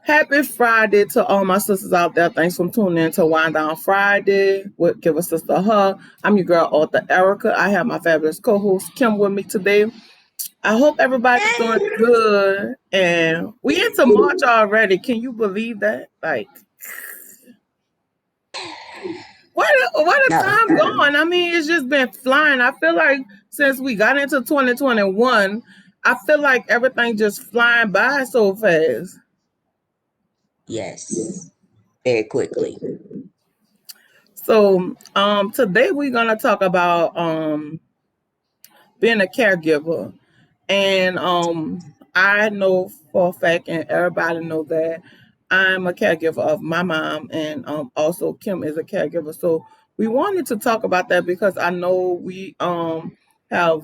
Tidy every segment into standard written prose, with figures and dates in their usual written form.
Happy Friday to all my sisters out there. Thanks for tuning in to Wind Down Friday with Give a Sister a Hug. I'm your girl, author Erica. I have my fabulous co-host Kim with me today. I hope everybody's doing good. And we into March already. Can you believe that? Like, what a No. time going. I mean, it's just been flying. I feel like since we got into 2021, I feel like everything just flying by so fast. Yes. Very quickly. So, today we're gonna talk about being a caregiver. And I know for a fact, and everybody know that I'm a caregiver of my mom, and also Kim is a caregiver. So we wanted to talk about that because I know we have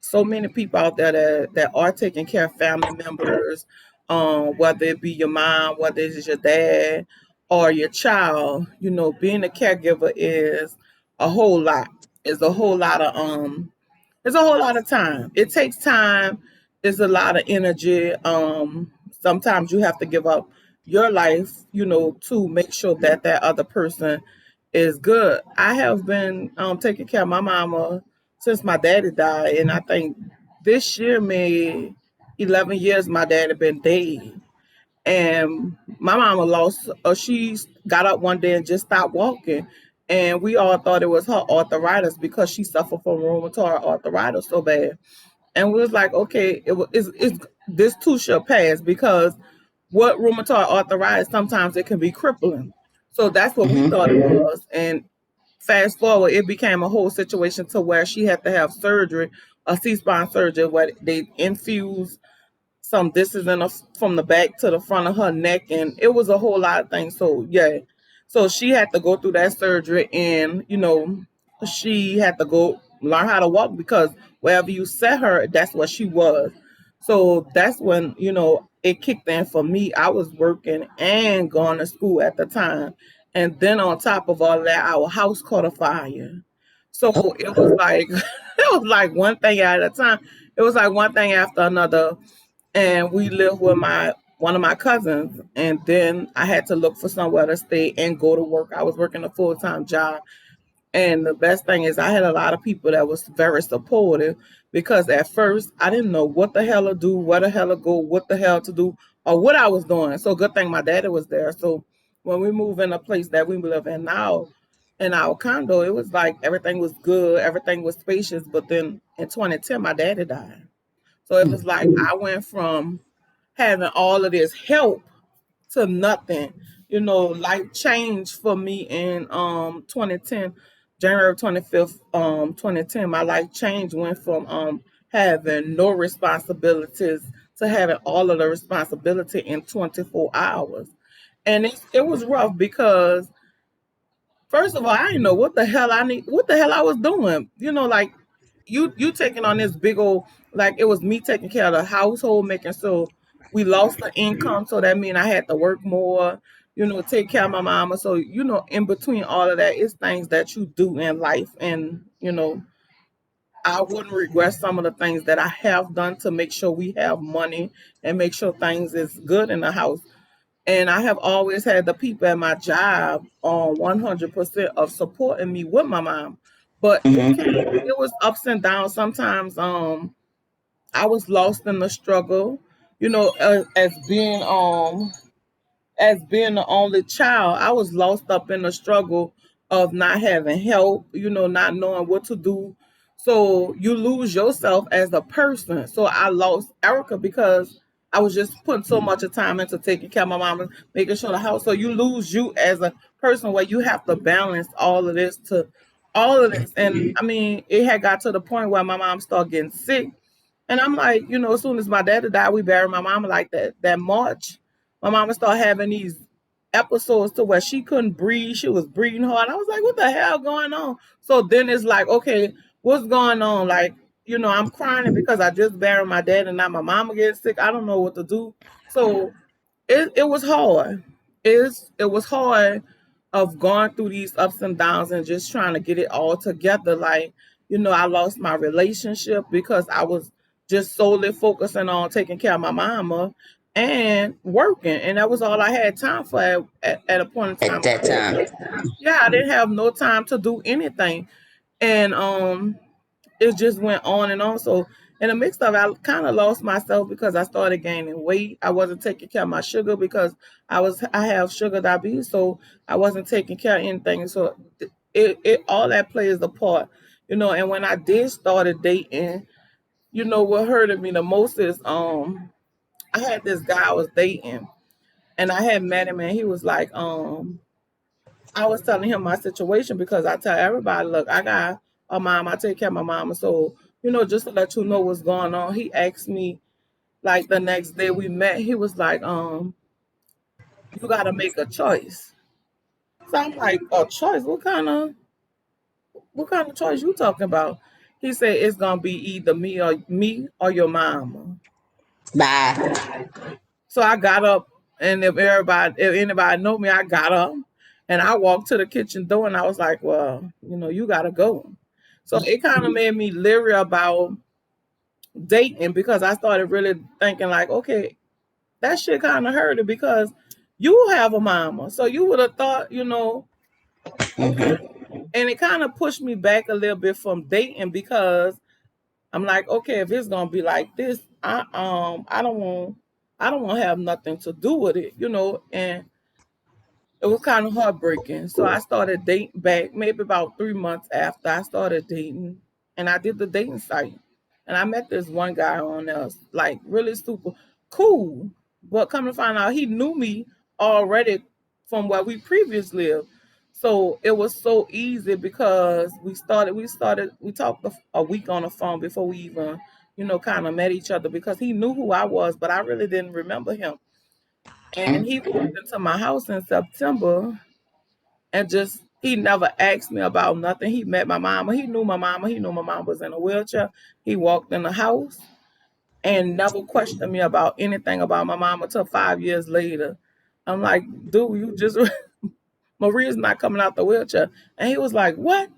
so many people out there that are taking care of family members, whether it be your mom, whether it's your dad or your child. You know, being a caregiver is a whole lot. It's a whole lot of it's a whole lot of time. It takes time. It's a lot of energy. Sometimes you have to give up your life, to make sure that that other person is good. I have been taking care of my mama since my daddy died, and I think this year made 11 years my daddy been dead. And my mama lost, she got up one day and just stopped walking. And we all thought it was her arthritis because she suffered from rheumatoid arthritis so bad. And we was like, okay, it's this too shall pass because what rheumatoid arthritis, sometimes it can be crippling. So that's what we thought it was. And fast forward, it became a whole situation to where she had to have surgery, a C-spine surgery, where they infused some distance from the back to the front of her neck, and it was a whole lot of things. So yeah, so she had to go through that surgery, and she had to go learn how to walk because wherever you set her, that's what she was. So that's when it kicked in for me. I was working and going to school at the time, and then on top of all that, our house caught a fire. So it was like it was like one thing at a time. It was like one thing after another, and we lived with my one of my cousins, and then I had to look for somewhere to stay and go to work. I was working a full-time job, and the best thing is I had a lot of people that was very supportive because at first I didn't know what the hell to do, where the hell to go, what the hell to do, or what I was doing. So good thing my daddy was there. So when we moved in a place that we live in now, in our condo, it was like everything was good, everything was spacious. But then in 2010, my daddy died. So it was like I went from having all of this help to nothing. Life changed for me in 2010, January 25th, 2010. My life changed, went from having no responsibilities to having all of the responsibility in 24 hours. And it was rough because first of all, I didn't know what the hell I was doing. Like you taking on this big old, like it was me taking care of the household, making sure we lost the income. So that mean I had to work more, take care of my mama. So, in between all of that, it's things that you do in life. And, I wouldn't regret some of the things that I have done to make sure we have money and make sure things is good in the house. And I have always had the people at my job on 100% of supporting me with my mom. But it was ups and downs. Sometimes I was lost in the struggle, as being the only child. I was lost up in the struggle of not having help, not knowing what to do. So you lose yourself as a person. So I lost Erica because I was just putting so much of time into taking care of my mom and making sure the house. So you lose you as a person where you have to balance all of this. And I mean, it had got to the point where my mom started getting sick. And I'm like, as soon as my daddy died, we buried my mama like that March. My mama started having these episodes to where she couldn't breathe. She was breathing hard. I was like, what the hell going on? So then it's like, okay, what's going on? Like, I'm crying because I just buried my dad and now my mama gets sick. I don't know what to do. So it was hard. It was hard of going through these ups and downs and just trying to get it all together. Like, I lost my relationship because I was just solely focusing on taking care of my mama. and working, and that was all I had time for at a point in At time. that time. Yeah, I didn't have no time to do anything, and it just went on and on. So in the mix of it, I kind of lost myself because I started gaining weight. I wasn't taking care of my sugar because I have sugar diabetes, so I wasn't taking care of anything. So it all that plays a part, And when I did started dating, what hurted me the most is I had this guy I was dating, and I had met him, and he was like I was telling him my situation because I tell everybody, look, I got a mom, I take care of my mama. So, just to let you know what's going on, he asked me like the next day we met, he was like, you gotta make a choice. So I'm like, a choice? What kind of choice you talking about? He said it's gonna be either me or your mama. Bye. So I got up, and if anybody know me, I got up and I walked to the kitchen door, and I was like, well, you gotta go. So it kind of made me leery about dating because I started really thinking like, okay, that shit kind of hurted because you have a mama, so you would have thought, okay, Hmm. and it kind of pushed me back a little bit from dating because I'm like, okay, if it's gonna be like this, I don't want to have nothing to do with it, and it was kind of heartbreaking. So I started dating back maybe about 3 months after I started dating, and I did the dating site, and I met this one guy on there, like really super cool. But come to find out, he knew me already from where we previously lived. So it was so easy because we talked a week on the phone before we even, kind of met each other because he knew who I was, but I really didn't remember him. And he walked into my house in September and just he never asked me about nothing. He met my mama. He knew my mama. He knew my mom was in a wheelchair. He walked in the house and never questioned me about anything about my mama till 5 years later. I'm like, dude, you just Maria's not coming out the wheelchair. And he was like, what?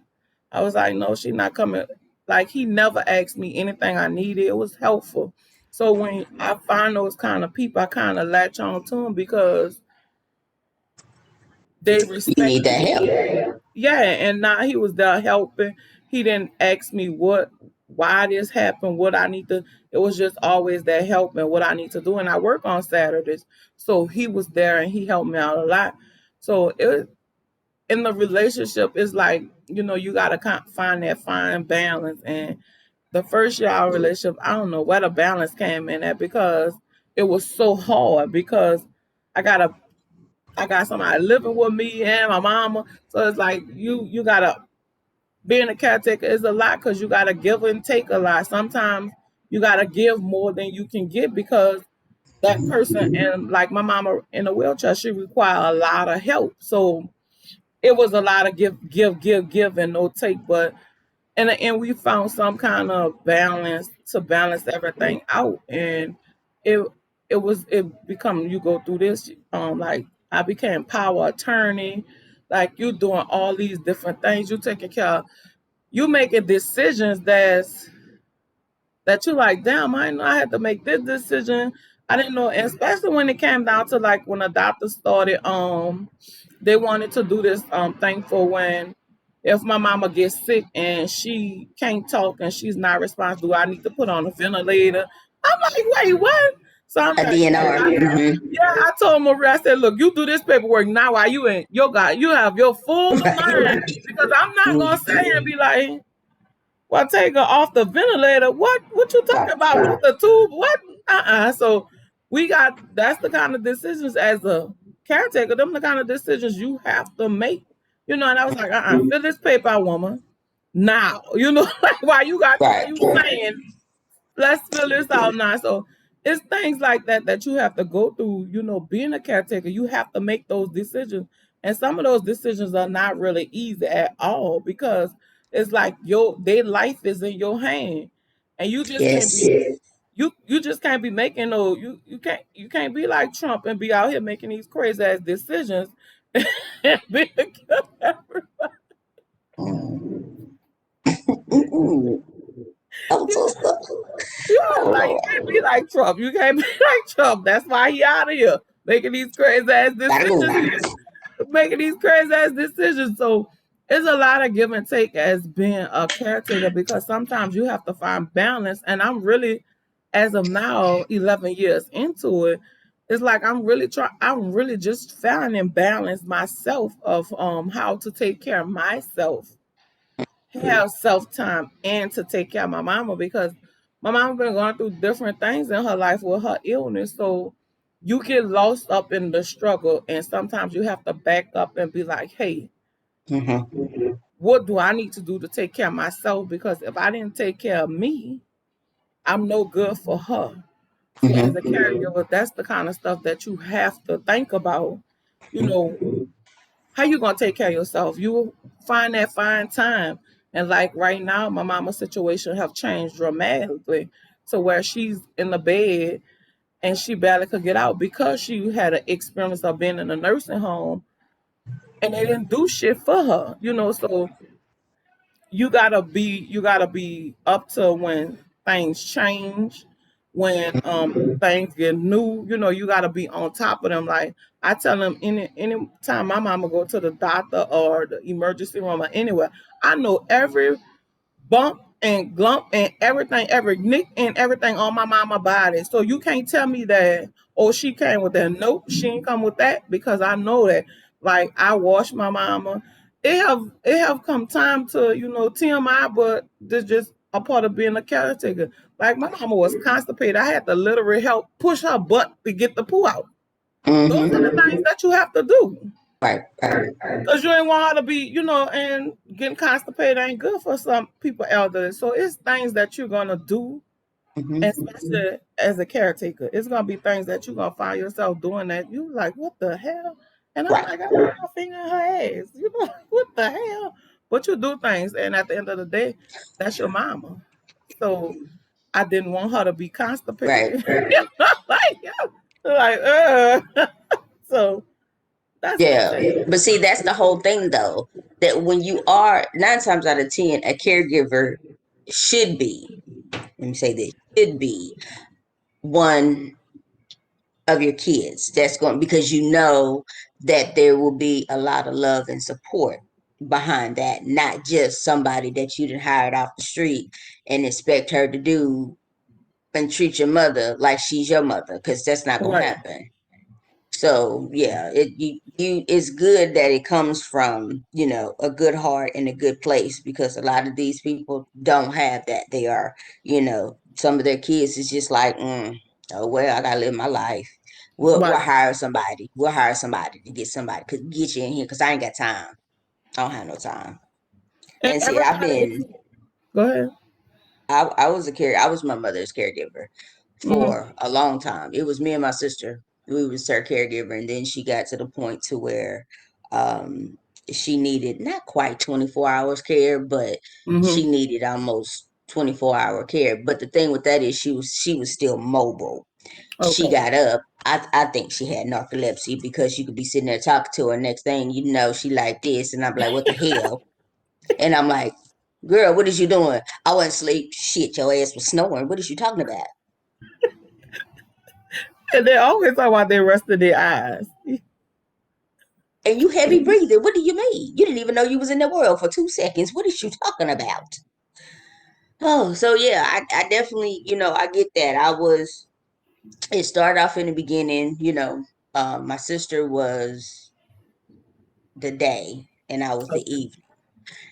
I was like, no, she's not coming. Like he never asked me anything I needed. It was helpful. So when I find those kind of people, I kind of latch on to them because they You respect need that me. help. Yeah, and now he was there helping. He didn't ask me why this happened, what I need to. It was just always that help and what I need to do. And I work on Saturdays, so he was there and he helped me out a lot. So in the relationship, it's like you gotta find that fine balance. And the first year of our relationship, I don't know where the balance came in at because it was so hard because I got a I got somebody living with me and my mama. So it's like you gotta being a caretaker is a lot because you gotta give and take a lot. Sometimes you gotta give more than you can get because that person and like my mama in a wheelchair, she require a lot of help. So it was a lot of give and no take. But in the end we found some kind of balance to balance everything out. And it it become you go through this like I became power attorney, like you doing all these different things, you taking care of, you making decisions that you like, damn, I didn't know I had to make this decision. I didn't know, and especially when it came down to like when the doctor started, they wanted to do this thing for when if my mama gets sick and she can't talk and she's not responsible, I need to put on a ventilator. I'm like, wait, what? So I'm A like, DNR. yeah, I told Maria, I said, look, you do this paperwork now while you in your God, you have your full mind Right. because I'm not gonna sit here and Mhm. be like, well, take her off the ventilator. What you talking Right. about? Put the tube? What? So that's the kind of decisions as a caretaker, them the kind of decisions you have to make. And I was like, fill this paper out, woman. Now. Like why Right. you saying let's fill this out now. So it's things like that you have to go through, being a caretaker, you have to make those decisions. And some of those decisions are not really easy at all because it's like their life is in your hand. And you just can't Yes. be you just can't be making no you can't be like Trump and be out here making these crazy ass decisions and be Mm-mm. I'm so sorry. You know, Oh like you Lord. can't be like Trump. You can't be like Trump. That's why he out of here making these crazy ass Gotta go decisions. now. Making these crazy ass decisions. So it's a lot of give and take as being a caretaker because sometimes you have to find balance. And I'm really, as of now, 11 years into it, it's like I'm really just finding balance myself of how to take care of myself, have self time, and to take care of my mama because my mama been going through different things in her life with her illness. So you get lost up in the struggle, and sometimes you have to back up and be like, "Hey, Mm-hmm. what do I need to do to take care of myself? Because if I didn't take care of me, I'm no good for her." So as a Mm-hmm. caregiver, that's the kind of stuff that you have to think about. You know, how you gonna take care of yourself? You will find that fine time. And like right now, my mama's situation have changed dramatically to where she's in the bed and she barely could get out because she had an experience of being in a nursing home and they didn't do shit for her, so you gotta be up to when things change, when things get new, you gotta be on top of them. Like I tell them any time my mama go to the doctor or the emergency room or anywhere, I know every bump and glump and everything, every nick and everything on my mama body. So you can't tell me that, oh, she came with that. Nope, she ain't come with that because I know that. Like I wash my mama. It have come time to, TMI, but this just a part of being a caretaker. Like my mama was constipated. I had to literally help push her butt to get the poo out. Those are the Mm-hmm. things that you have to do. Right, right. Because you ain't want her to be, and getting constipated ain't good for some people elderly. So it's things that you're gonna do, Mm-hmm. especially as a caretaker. It's gonna be things that you're gonna find yourself doing that you like, what the hell? And I'm Right. like, I put my finger in her ass. What the hell? But you do things, and at the end of the day, that's your mama. So I didn't want her to be Right. constipated. Like, so that's the Yeah. thing. But see, that's the whole thing though. That when you are 9 times out of 10, a caregiver should be, let me say this, should be one of your kids. That's going because you know that there will be a lot of love and support behind that, not just somebody that you done hired off the street and expect her to do and treat your mother like she's your mother, because that's not gonna Right. happen. So yeah, it's good that it comes from, a good heart and a good place, because a lot of these people don't have that. They are, some of their kids is just like, oh well, I gotta live my life. We'll Right. hire somebody. We'll hire somebody to get somebody could get you in here because I ain't got time. I don't have no time. And And see, everybody is. Go ahead. I was my mother's caregiver Hmm. for a long time. It was me and my sister. We was her caregiver, and then she got to the point to where um, she needed not quite 24 hours care, but Hmm. she needed almost 24-hour care. But the thing with that is she was still mobile. She Okay. got up. I think she had narcolepsy, because you could be sitting there talking to her. Next thing you know, she like this, and I'm like, what the hell? And I'm like, girl, what is you doing? I wasn't asleep. Shit, your ass was snoring. What is you talking about? And they always talk about they rested their eyes. And you heavy breathing. What do you mean? You didn't even know you was in the world for 2 seconds. What is you talking about? Oh, so yeah, I definitely, I get that. It started off in the beginning, my sister was the day and I was the Okay. evening.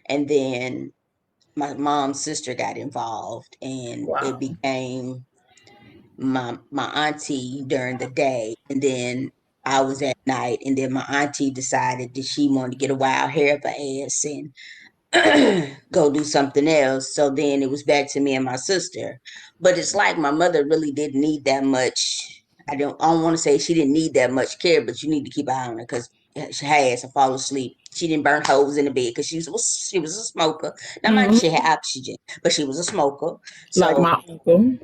And then my mom's sister got involved, and it Wow. became my auntie during the day, and then I was at night, and then my auntie decided that she wanted to get a wild hair up her ass and go do something else. So then it was back to me and my sister. But it's like my mother really didn't need that much. I don't want to say she didn't need that much care, but you need to keep an eye on her, because she has to fall asleep. She didn't burn holes in the bed because she was a smoker. Now, mind you, Hmm. she had oxygen, but she was a smoker. Like So my uncle.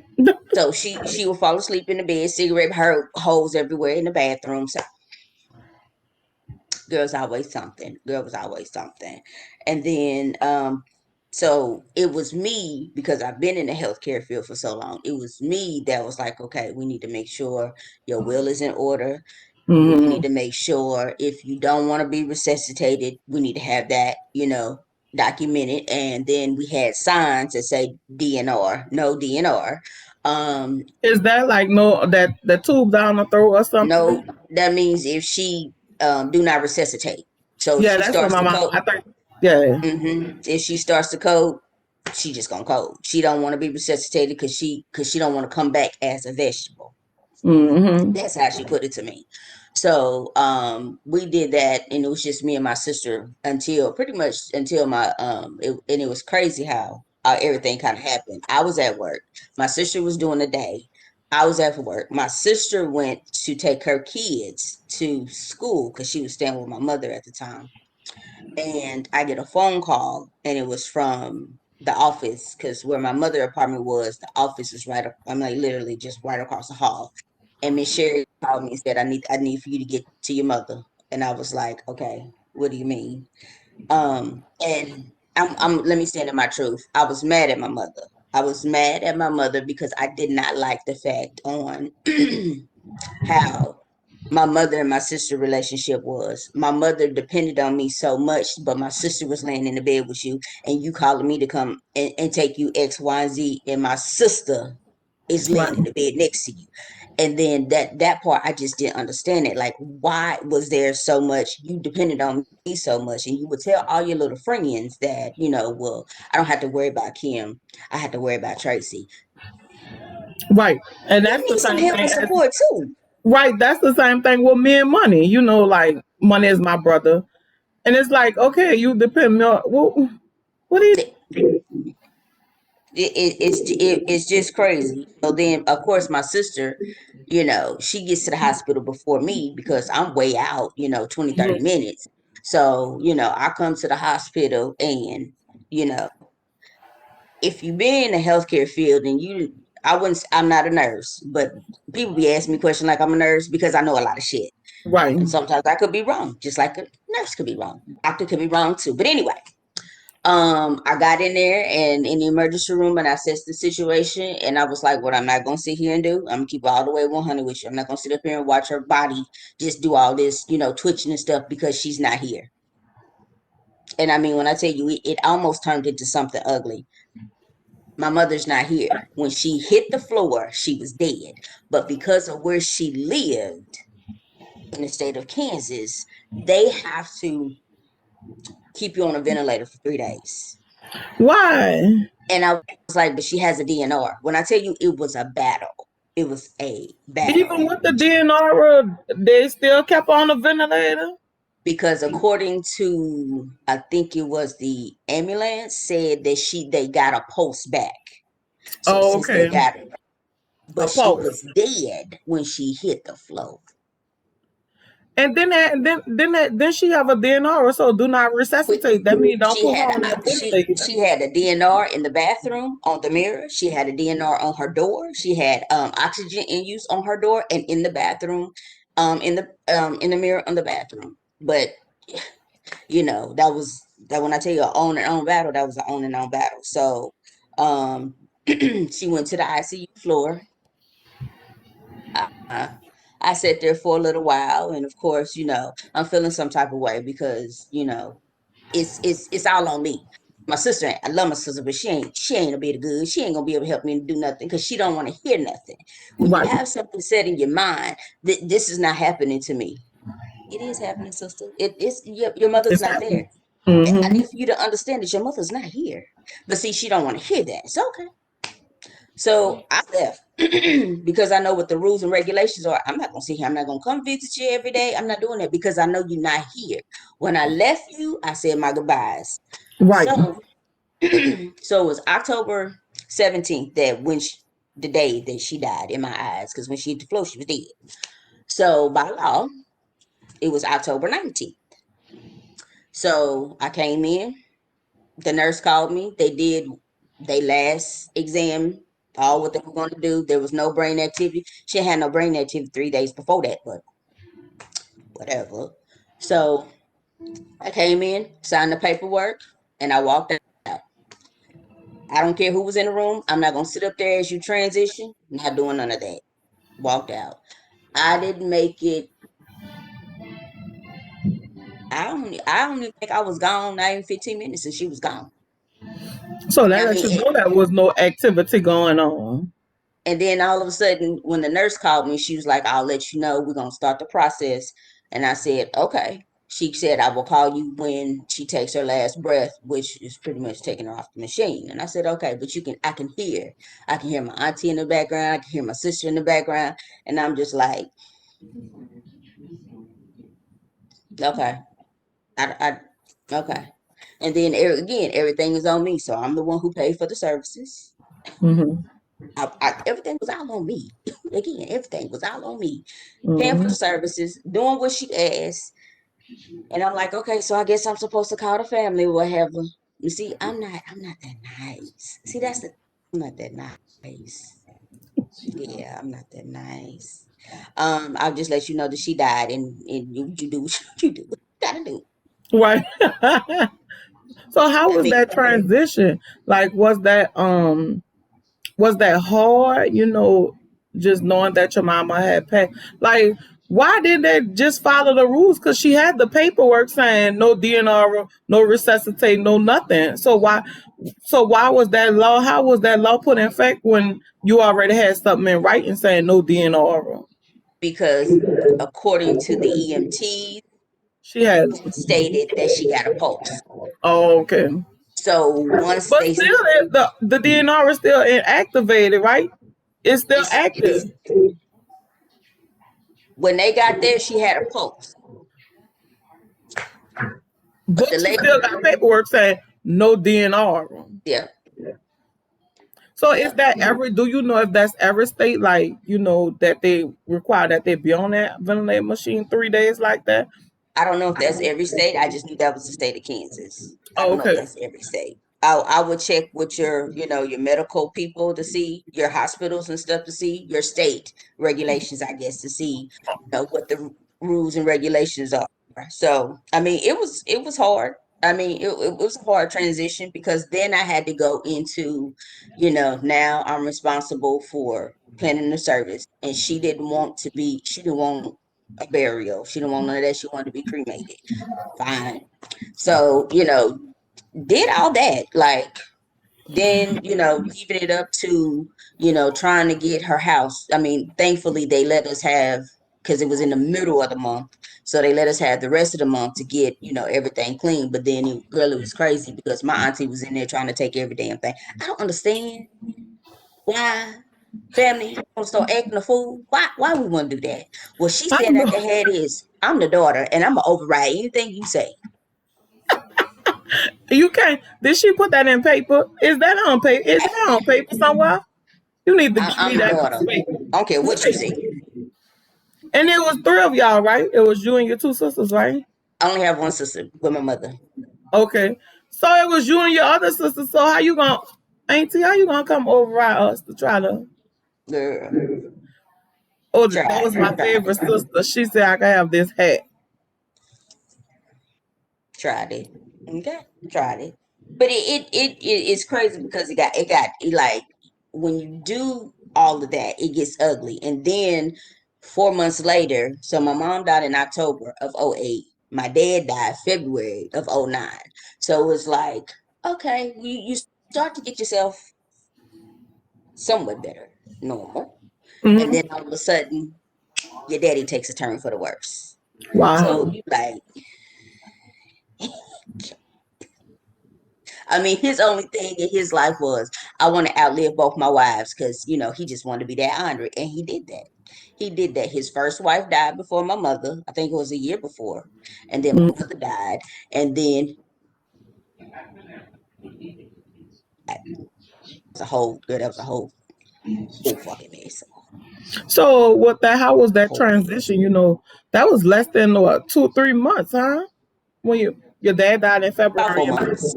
she would fall asleep in the bed, cigarette her holes everywhere in the bathroom. So girl's always something. Girl was always something. And then So it was me, because I've been in the healthcare field for so long. It was me that was like, okay, we need to make sure your will is in order. We need Hmm. to make sure if you don't want to be resuscitated, we need to have that, documented. And then we had signs that say DNR, no DNR. Um, Is that like no that the tube down the throat or no, something? that means if she do not resuscitate. So if Yeah, she that's what starts my to mom. code, I think. Yeah. if she starts to code, she just gonna code. She don't want to be resuscitated because she don't want to come back as a vegetable. Hmm. That's how she put it to me. So we did that, and it was just me and my sister until pretty much until and it was crazy how everything kind of happened. I was at work. My sister was doing the day. I was at work. My sister went to take her kids to school because she was staying with my mother at the time, and I get a phone call, and it was from the office because where my mother apartment was, the office is right up. I'm like literally just right across the hall. And Miss Sherry called me and said, "I need for you to get to your mother." And I was like, "Okay, what do you mean?" And let me stand in my truth. I was mad at my mother. I was mad at my mother because I did not like the fact on how my mother and my sister relationship was. My mother depended on me so much, but my sister was laying in the bed with you, and you calling me to come and take you X, Y, and Z, and my sister is laying Right. in the bed next to you. And then that part I just didn't understand it. Like, why was there so much you depended on me so much, and you would tell all your little friends that, well, I don't have to worry about Kim. I have to worry about Tracy. Right. And They that's the need some same help thing and as support too. right. That's the same thing with me and money. Like money is my brother, and it's like okay, you depend on what do you? It's just crazy. So then, of course, my sister, she gets to the hospital before me because I'm way out, 20-30 minutes. So, I come to the hospital, and, you know, if you've been in the healthcare field, and I'm not a nurse, but people be asking me questions like I'm a nurse because I know a lot of shit. Right. And sometimes I could be wrong, just like a nurse could be wrong. Doctor could be wrong too. But anyway, I got in there and in the emergency room, and I assessed the situation, and I was like, what I'm not gonna sit here and do, I'm gonna keep all the way 100 with you. I'm not gonna sit up here and watch her body just do all this, twitching and stuff because she's not here. And I mean, when I tell you, it almost turned into something ugly. My mother's not here. When she hit the floor, she was dead. But because of where she lived in the state of Kansas, they have to keep you on a ventilator for 3 days. Why? And I was like, but she has a DNR. When I tell you it was a battle, it was a Even battle. with the DNR, they still kept on the ventilator. Because according to, I think it was the ambulance, said that they got a pulse back. So Oh, since they okay. got it, A but she pulse. was dead when she hit the floor. And then she have a DNR, so do not Quick, resuscitate. That means don't she put her had on that ventilator. she had a DNR in the bathroom on the mirror. She had a DNR on her door. She had oxygen in use on her door and in the bathroom, in the mirror on the bathroom. But that when I tell you a on and on battle, that was an on and on battle. So um she went to the ICU floor. Uh, I sat there for a little while, and of course, I'm feeling some type of way because it's all on me. My sister, I love my sister, but she ain't a bit of good. She ain't gonna be able to help me do nothing because she don't want to hear nothing. When you Right. have something set in your mind that this is not happening to me, it is happening, sister. It's your mother's It's not happening. there. I Hmm. need for you to understand that your mother's not here. But see, she don't want to hear that. It's okay. So I left because I know what the rules and regulations are. I'm not gonna sit here. I'm not gonna come visit you every day. I'm not doing that because I know you're not here. When I left you, I said my goodbyes. Right. So, so it was October 17th the day that she died in my eyes, because when she hit the floor, she was dead. So by law, it was October 19th. So I came in. The nurse called me. They did their last exam, all what they were going to do. There was no brain activity. She had no brain activity 3 days before that, but whatever. So I came in, signed the paperwork, and I walked out. I don't care who was in the room. I'm not gonna sit up there as you transition. Not doing none of that. Walked out. I didn't make it. I don't even think I was gone. Not even 15 minutes, and she was gone. So that I lets mean, you know that was no activity going on. and then all of a sudden, when the nurse called me, she was like, "I'll let you know. We're gonna start the process." And I said, "Okay." She said, "I will call you when she takes her last breath," which is pretty much taking her off the machine. And I said, "Okay, but I can hear my auntie in the background. I can hear my sister in the background." And I'm just like, "Okay, okay." And then again, everything is on me, so I'm the one who paid for the services. Hmm. Everything was all on me. Again, everything was all on me. Paying for Hmm. the services, doing what she asked. And I'm like, okay, so I guess I'm supposed to call the family or whatever. You see, I'm not that nice. See, that's the, I'm not that nice. Yeah, I'm not that nice. I'll just let you know that she died, and you do what you do. What you gotta do. Right. So how I was mean, that transition? Like, was that hard? Just knowing that your mama had passed. Like, why did they just follow the rules? Because she had the paperwork saying no DNR, no resuscitate, no nothing. So why was that law? How was that law put in effect when you already had something in writing saying no DNR? because according to the EMT, She had. stated that she had a pulse. Oh, okay. So once But they, still, the DNR is still inactivated, right? It's still it's active. when they got there, she had a pulse. But But the she lady, still got paperwork saying no DNR. yeah, So is yeah. that every? Do you know if that's every state, like that they require that they be on that ventilator machine 3 days like that? I don't know if that's every state. I just knew that was the state of Kansas. I Oh, don't know if okay. that's every state. I would check with your medical people to see your hospitals and stuff to see your state regulations, I guess, to see, what the rules and regulations are. So, I mean, it was hard. I mean, it was a hard transition because then I had to go into, now I'm responsible for planning the service, and she didn't want a burial. She didn't want none of that. She wanted to be cremated. Fine. So, did all that. Like, then, leaving it up to, trying to get her house. I mean, thankfully they let us have, because it was in the middle of the month. So they let us have the rest of the month to get, everything clean. But then it was crazy because my auntie was in there trying to take every damn thing. I don't understand why family gonna start acting a fool. Why we want to do that? Well, she I said don't at know. the head is, I'm the daughter and I'm gonna override anything you say. You can't. Did she put that in paper? Is that on paper? Is that on paper somewhere? You need to give I'm me the that piece daughter. of paper. I don't care what you Right. say. And it was three of y'all, right? It was you and your two sisters, right? I only have one sister with my mother. Okay. So it was you and your other sister. So how you gonna, Auntie? How you gonna come override us to try to? Girl, Oh, that tried, was my tried favorite it, sister. She said I could have this hat. tried it. Okay, tried it. But it's crazy because it like when you do all of that, it gets ugly. And then 4 months later, so my mom died in October of '08. My dad died February of '09. So it's like, okay, you start to get yourself somewhat better, normal. And Hmm. then all of a sudden, your daddy takes a turn for the worse. So Wow. you like, I mean, his only thing in his life was, I want to outlive both my wives because, he just wanted to be that Andre. And he did that. He did that. His first wife died before my mother. I think it was a year before. And then my mother died. And then that was a whole fucking mess. So what that? How was that Whole mess. transition? That was less than what, 2 3 months, huh? When your dad died in About February. 4 months.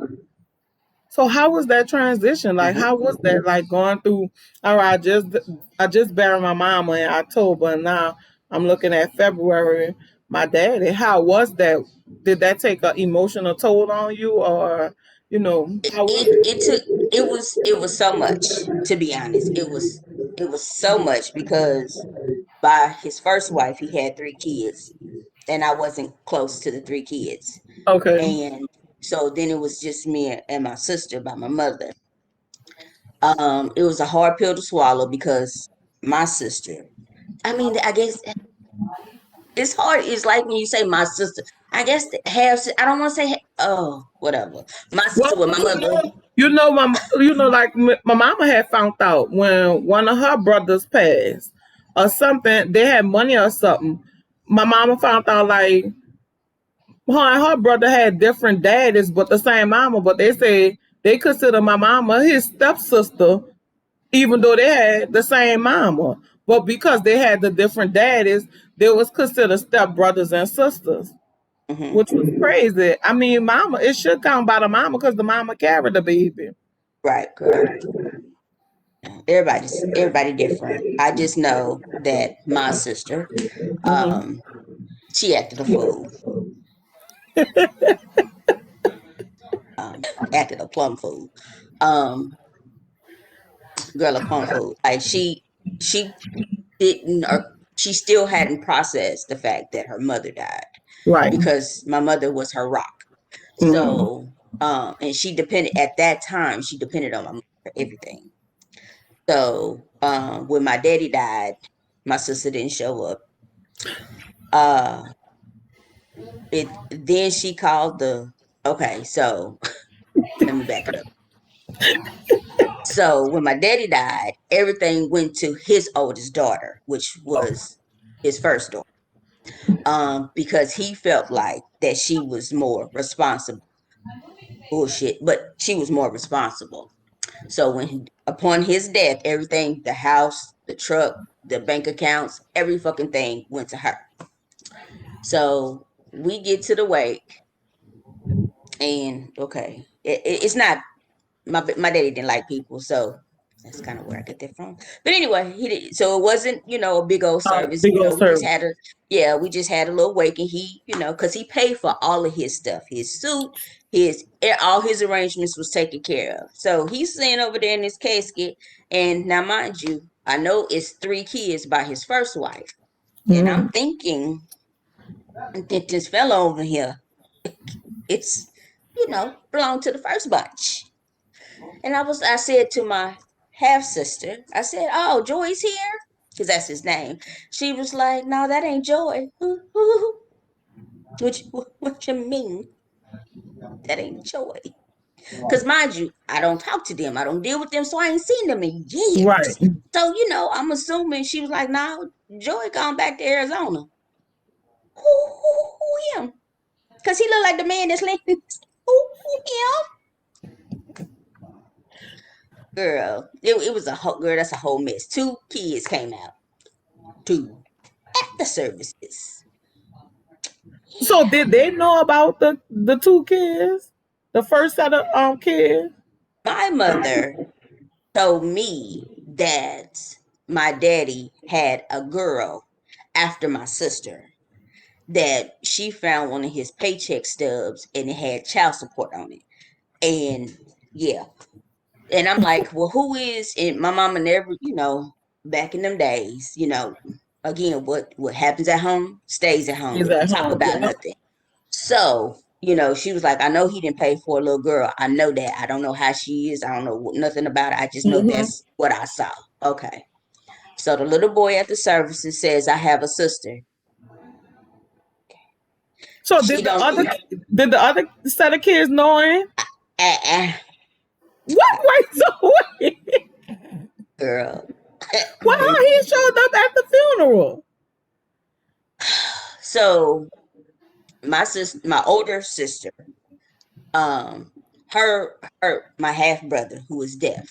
So how was that transition? Like, Hmm. how was that? Like going through. All right, I just buried my mama in October, and now I'm looking at February. My daddy. How was that? Did that take an emotional toll on you, or How was it it? took it was so much, to be honest. It was so much because by his first wife he had 3 kids, and I wasn't close to the 3 kids. Okay. And so then it was just me and my sister by my mother. It was a hard pill to swallow because my sister, I mean, I guess it's hard. It's like when you say my sister. I guess the half. I don't want to say. Oh, whatever. My Well, sister with my mother. like my mama had found out when one of her brothers passed or something. They had money or something. My mama found out like her and her brother had different daddies, but the same mama. But they say they consider my mama his stepsister, even though they had the same mama. But because they had the different daddies, they was considered step brothers and sisters, Hmm. which was crazy. I mean, mama, it should count by the mama because the mama carried the baby. Right, girl. Everybody different. I just know that my sister, Hmm. um, she acted a fool. Acted a plum fool. Um, Girl, a plum fool. Like she didn't, or she still hadn't processed the fact that her mother died, Right. because my mother was her rock. Hmm. So, and she depended at that time. She depended on my mother for everything. So, when my daddy died, my sister didn't show up. Uh, it then she called the. Okay, so let me back it up. So when my daddy died, everything went to his oldest daughter, which was his first daughter, because he felt like that she was more responsible. Bullshit, but she was more responsible. So upon his death, everything, the house, the truck, the bank accounts, every fucking thing went to her. So we get to the wake, and okay, it's not, my daddy didn't like people, so that's kind of where I get that from. But anyway, he did, so it wasn't, a big old service. Big old We just service. had a, yeah, we just had a little wake, and he, because he paid for all of his stuff, his suit, all his arrangements was taken care of. So he's sitting over there in his casket, and now mind you, I know it's 3 kids by his first wife, and I'm Hmm. thinking that this fellow over here, it's belong to the first bunch. And I said to my half sister, I said, "Oh, Joy's here," because that's his name. She was like, "No, that ain't Joy." What you mean? That ain't Joy? Because mind you, I don't talk to them. I don't deal with them, so I ain't seen them in Right. years. So I'm assuming she was like, "No, Joy gone back to Arizona." Who him? Because he looked like the man that's linked. Who him? Girl, it was a whole girl. That's a whole mess. 2 kids came out. Two at the services. So Yeah. did they know about the two kids, the first set of kids? My mother told me that my daddy had a girl after my sister, that she found one of his paycheck stubs and it had child support on it. And yeah. And I'm like, well, who is, and my mama never, back in them days, again, what happens at home stays at home. He's We don't at talk home. about Yeah. nothing. So, she was like, I know he didn't pay for a little girl. I know that. I don't know how she is. I don't know nothing about it. I just know Hmm. that's what I saw. Okay. So the little boy at the services says, I have a sister. So She don't, did the other set of kids know him? ah, ah, What? Wait, so wait. girl. Well, how he showed up at the funeral? So my older sister, um, my half brother who is deaf,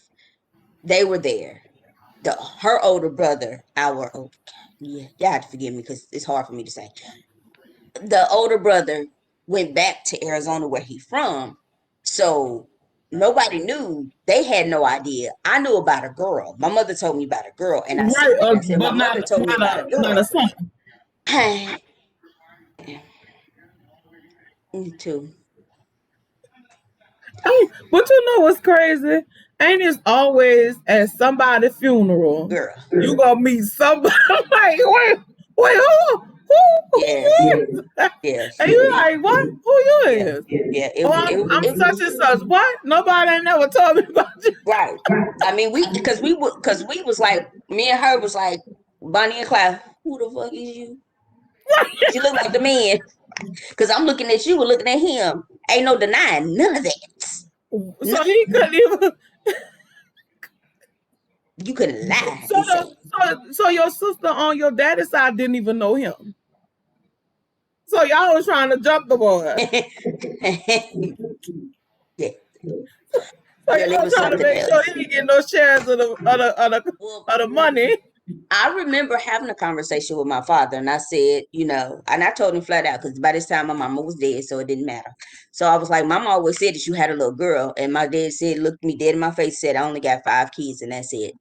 they were there. Her older brother, yeah, you have to forgive me because it's hard for me to say. The older brother went back to Arizona where he from. So nobody knew. They had no idea. I knew about a girl. My mother told me about a girl, and I said, Right, my but mother told me about a not a girl. son. Me too. But you know what's crazy? Ain't it always at somebody's funeral girl. you gonna meet somebody? I'm like, wait, who Yes, you is? yes, And you like, what? Who you yeah, is? yeah. Oh, I'm such and such. What? Nobody ain't never told me about you. Right. I mean, because we was like, me and her was like, Bonnie and Clyde. Who the fuck is you? She looked like the man. Because I'm looking at you and looking at him. Ain't no denying none of that. No, So he couldn't even. you couldn't lie So and say. so your sister on your daddy's side didn't even know him. So y'all was trying to jump the boy. Yeah, So girl, it y'all was trying to something make sure else. he didn't get no shares Well, of the money. I remember having a conversation with my father, and I said, and I told him flat out because by this time my mama was dead, so it didn't matter. So I was like, Mama always said that you had a little girl, and my dad said, looked me dead in my face, said, I only got 5 kids, and that's it.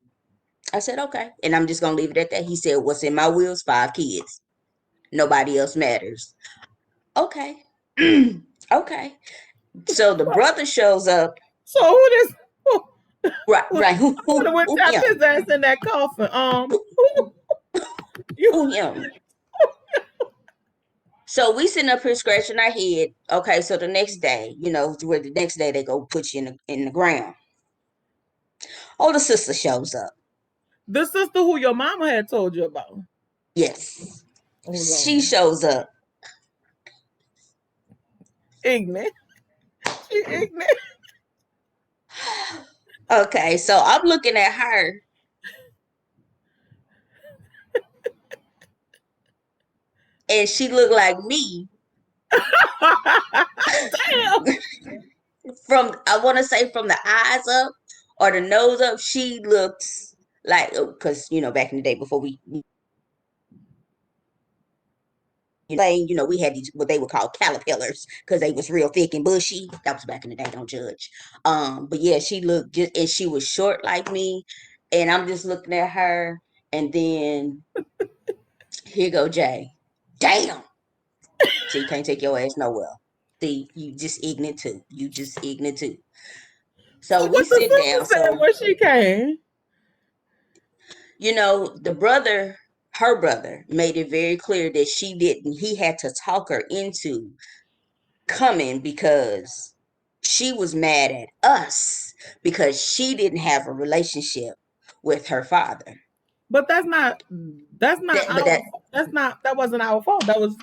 I said, okay, and I'm just gonna leave it at that. He said, what's in my will is 5 kids. Nobody else matters. Okay, okay. So the brother shows up. So who this? Right, Who, right. Who, I would have went tapped him? his ass in that coffin. Who you? Who him? So we sitting up here scratching our head. Okay, so the next day, where the next day they go put you in the ground. Older sister shows up. The sister who your mama had told you about. Yes, Oh she Lord, shows up. ignorant. She ignorant. Okay, so I'm looking at her, and she looked like me Damn. from I want to say from the eyes up or the nose up. She looks like because back in the day before we we had these what they would call caterpillars because they was real thick and bushy. That was back in the day. Don't judge. But yeah, she looked just and she was short like me, and I'm just looking at her, and then here go Jay. Damn. So you can't take your ass nowhere. See, you just ignorant too. You just ignorant too. So So we what the sit down. sister said So when she came? the brother, her brother, made it very clear that she didn't. He had to talk her into coming because she was mad at us because she didn't have a relationship with her father. But that's not But our. That wasn't our fault. That was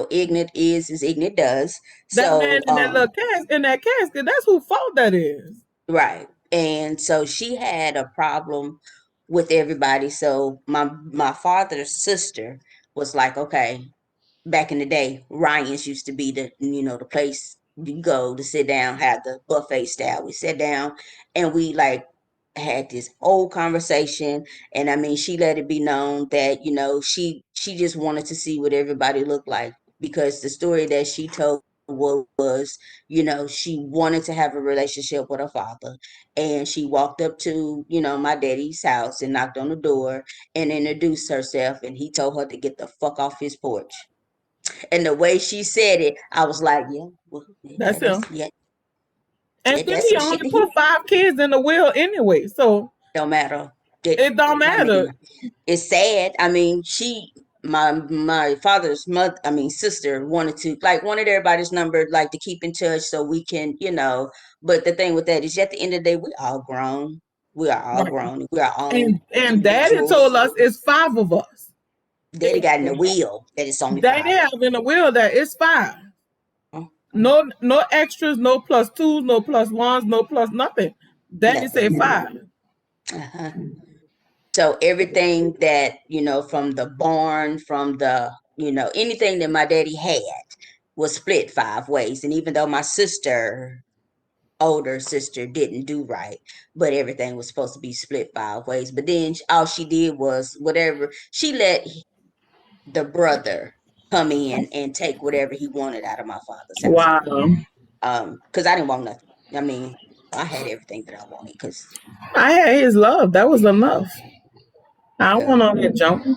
ignorant is as ignorant does. that man So in that little casket. That's whose fault that is. right. And so she had a problem with everybody. So my father's sister was like, okay, back in the day, Ryan's used to be the place you go to sit down, have the buffet style. We sat down and we like had this old conversation, and I mean she let it be known that she just wanted to see what everybody looked like because the story that she told was she wanted to have a relationship with her father, and she walked up to my daddy's house and knocked on the door and introduced herself, and he told her to get the fuck off his porch. And the way she said it, I was like, yeah, well, yeah, That's that's him. yeah, And yeah, since that's he some shit only that he put 5 kids in the will anyway, so don't matter. That it don't I matter. mean, it's sad. I mean, my father's mother, I mean sister, wanted everybody's number, like to keep in touch so we can, But the thing with that is, at the end of the day, we all grown. We are all Right. grown. We are own And Daddy told individuals. us it's 5 of us. Daddy got in the wheel that it's only Daddy 5 of have in the will that it's 5. them. No extras, no plus twos, no plus ones, no plus nothing. Daddy say Nothing. 5. Uh-huh. So everything that, from the barn, from the, anything that my daddy had was split 5 ways. And even though my older sister, didn't do right, but everything was supposed to be split 5 ways. But then all she did was whatever, she let the brother come in and take whatever he wanted out of my father's house. Wow. Because I didn't want nothing. I mean, I had everything that I wanted because, I had his love. That was enough. I don't want girl, to get jumping.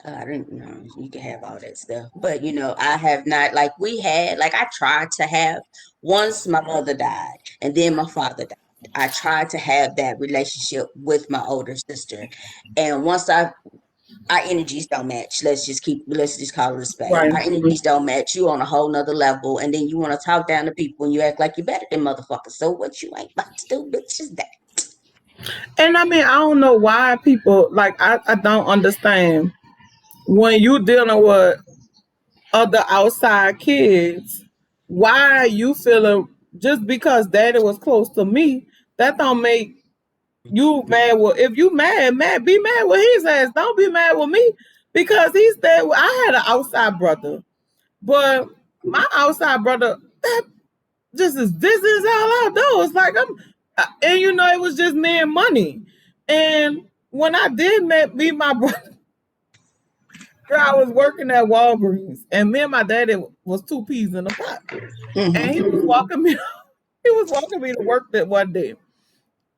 I didn't know you can have all that stuff, but I have not. Like we had, like I tried to have. Once my mother died, and then my father died. I tried to have that relationship with my older sister, and once our energies don't match. Let's just call it a spade. Right. Our energies don't match. You on a whole nother level, and then you want to talk down to people, and you act like you better than motherfuckers. So what you ain't about to do, bitch, is that. And I mean, I don't know why people like I don't understand when you dealing with other outside kids, why you feeling just because daddy was close to me, that don't make you mad. Well, if you mad, be mad with his ass. Don't be mad with me because he's there. I had an outside brother, but my outside brother, that just as busy as all outdoors. Like and it was just me and money. And when I did meet my brother, girl, I was working at Walgreens, and me and my daddy was two peas in a pot, and he was Mm-hmm. walking me. He was walking me to work that one day,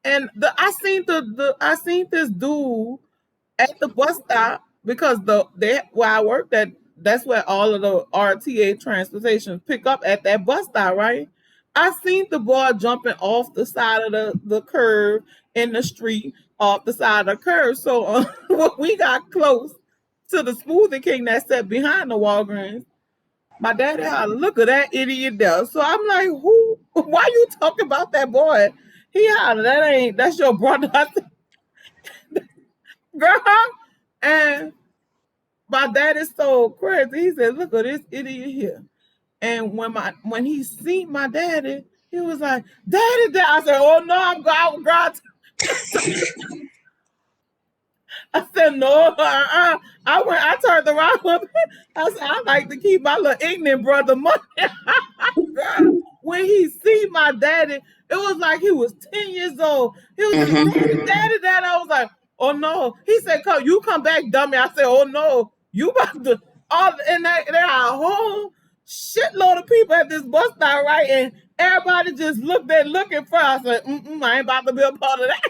and I seen this dude at the bus stop because where I worked at, that's where all of the RTA transportation pick up at that bus stop, right? I seen the boy jumping off the side of the curb in the street, off the side of the curb. So when we got close to the smoothie king that sat behind the Walgreens, my daddy had look at that idiot there. So I'm like, who? Why you talking about that boy? He hollered, that's your brother. I said, girl, and my dad is so crazy. He said, "Look at this idiot here." And when he seen my daddy, he was like, "Daddy, dad." I said, "Oh no, I'm God, God." I said, "No, I turned around. I said, I like to keep my little ignorant brother money." Girl, when he see my daddy, it was like he was 10 years old. He was just daddy, Mm-hmm. daddy, daddy. I was like, oh no. He said, come back, dummy. I said, oh no, you about to all and there are a whole shitload of people at this bus stop, right? And everybody just looked at looking for us. I said, I ain't about to be a part of that.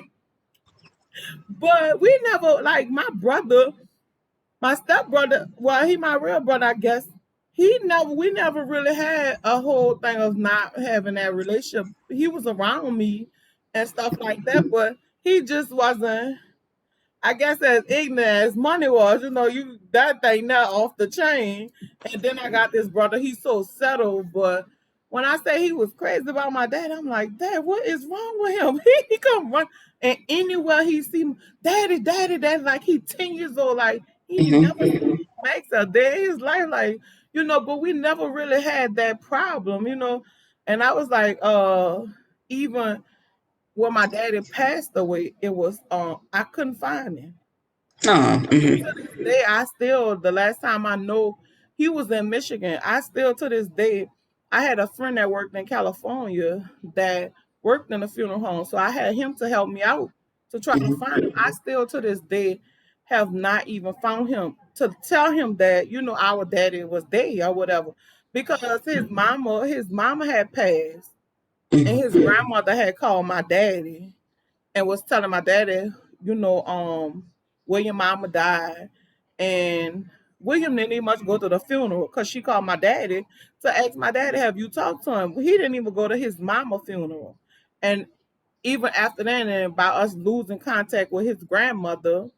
But we never like my stepbrother, well, he my real brother, I guess. We never really had a whole thing of not having that relationship. He was around me and stuff like that, but he just wasn't, I guess, as ignorant as money was. You that thing not off the chain. And then I got this brother, he's so settled, but when I say he was crazy about my dad, I'm like, Dad, what is wrong with him? He come run and anywhere he see me, daddy, daddy, daddy, like he 10 years old, like he ain't never Mm-hmm. makes a day in his life, like, but we never really had that problem, And I was like, even when my daddy passed away, it was I couldn't find him. Oh, To mm-hmm. this day, I still, the last time I know he was in Michigan, I still to this day, I had a friend that worked in California that worked in a funeral home. So I had him to help me out to try to find him. I still to this day have not even found him to tell him that, our daddy was dead or whatever. Because his mama had passed and his Mm-hmm. grandmother had called my daddy and was telling my daddy, William mama died, and William didn't even much go to the funeral because she called my daddy to ask my daddy, "Have you talked to him?" He didn't even go to his mama funeral, and even after that, and about us losing contact with his grandmother,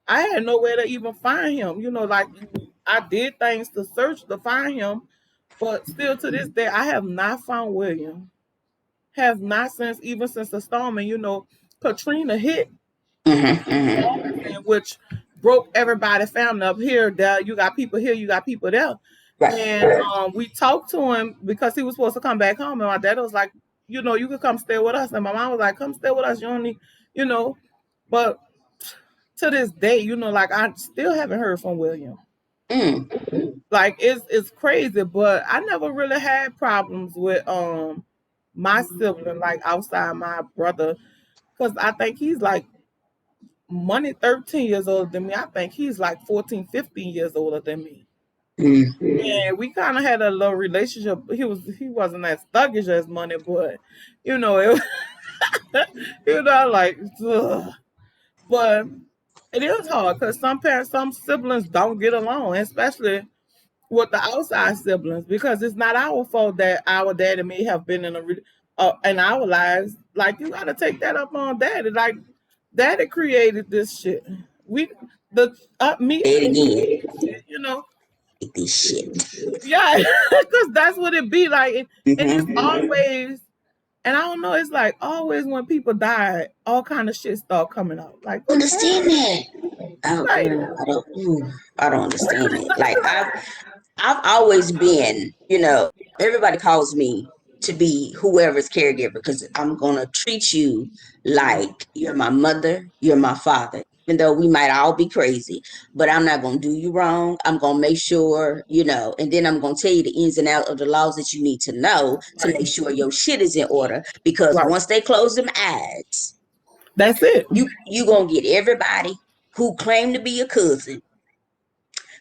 I had nowhere to even find him. Like I did things to search to find him, but still to this day, I have not found William. Have not since the storm, and Katrina hit Mm-hmm. which broke everybody's family up here. There, you got people here, you got people there, Right. and we talked to him because he was supposed to come back home, and my dad was like, you could come stay with us, and my mom was like, come stay with us. You only, you know, but to this day, like I still haven't heard from William. Mm. Like it's crazy, but I never really had problems with my sibling like outside my brother because I think he's like Money 13 years older than me. I think he's like 14, 15 years older than me. Mm. And we kind of had a little relationship. He wasn't as thuggish as Money, but it, like, ugh. But It is hard because some parents, some siblings don't get along, especially with the outside siblings, because it's not our fault that our daddy may have been in our lives. Like you got to take that up on daddy. Like daddy created this shit. We the me Say it I again. created this shit. You know, Take this shit. yeah, because that's what it be like. And it's Mm-hmm. always, and I don't know, it's like always when people die, all kind of shit start coming out. Like what the hell? Understand that? Like I don't understand it. Like I've always been, everybody calls me to be whoever's caregiver because I'm gonna treat you like you're my mother, you're my father. Even though we might all be crazy, but I'm not gonna do you wrong. I'm gonna make sure, and then I'm gonna tell you the ins and outs of the laws that you need to know to make sure your shit is in order. Because right. once they close them eyes, That's it. you gonna get everybody who claim to be your cousin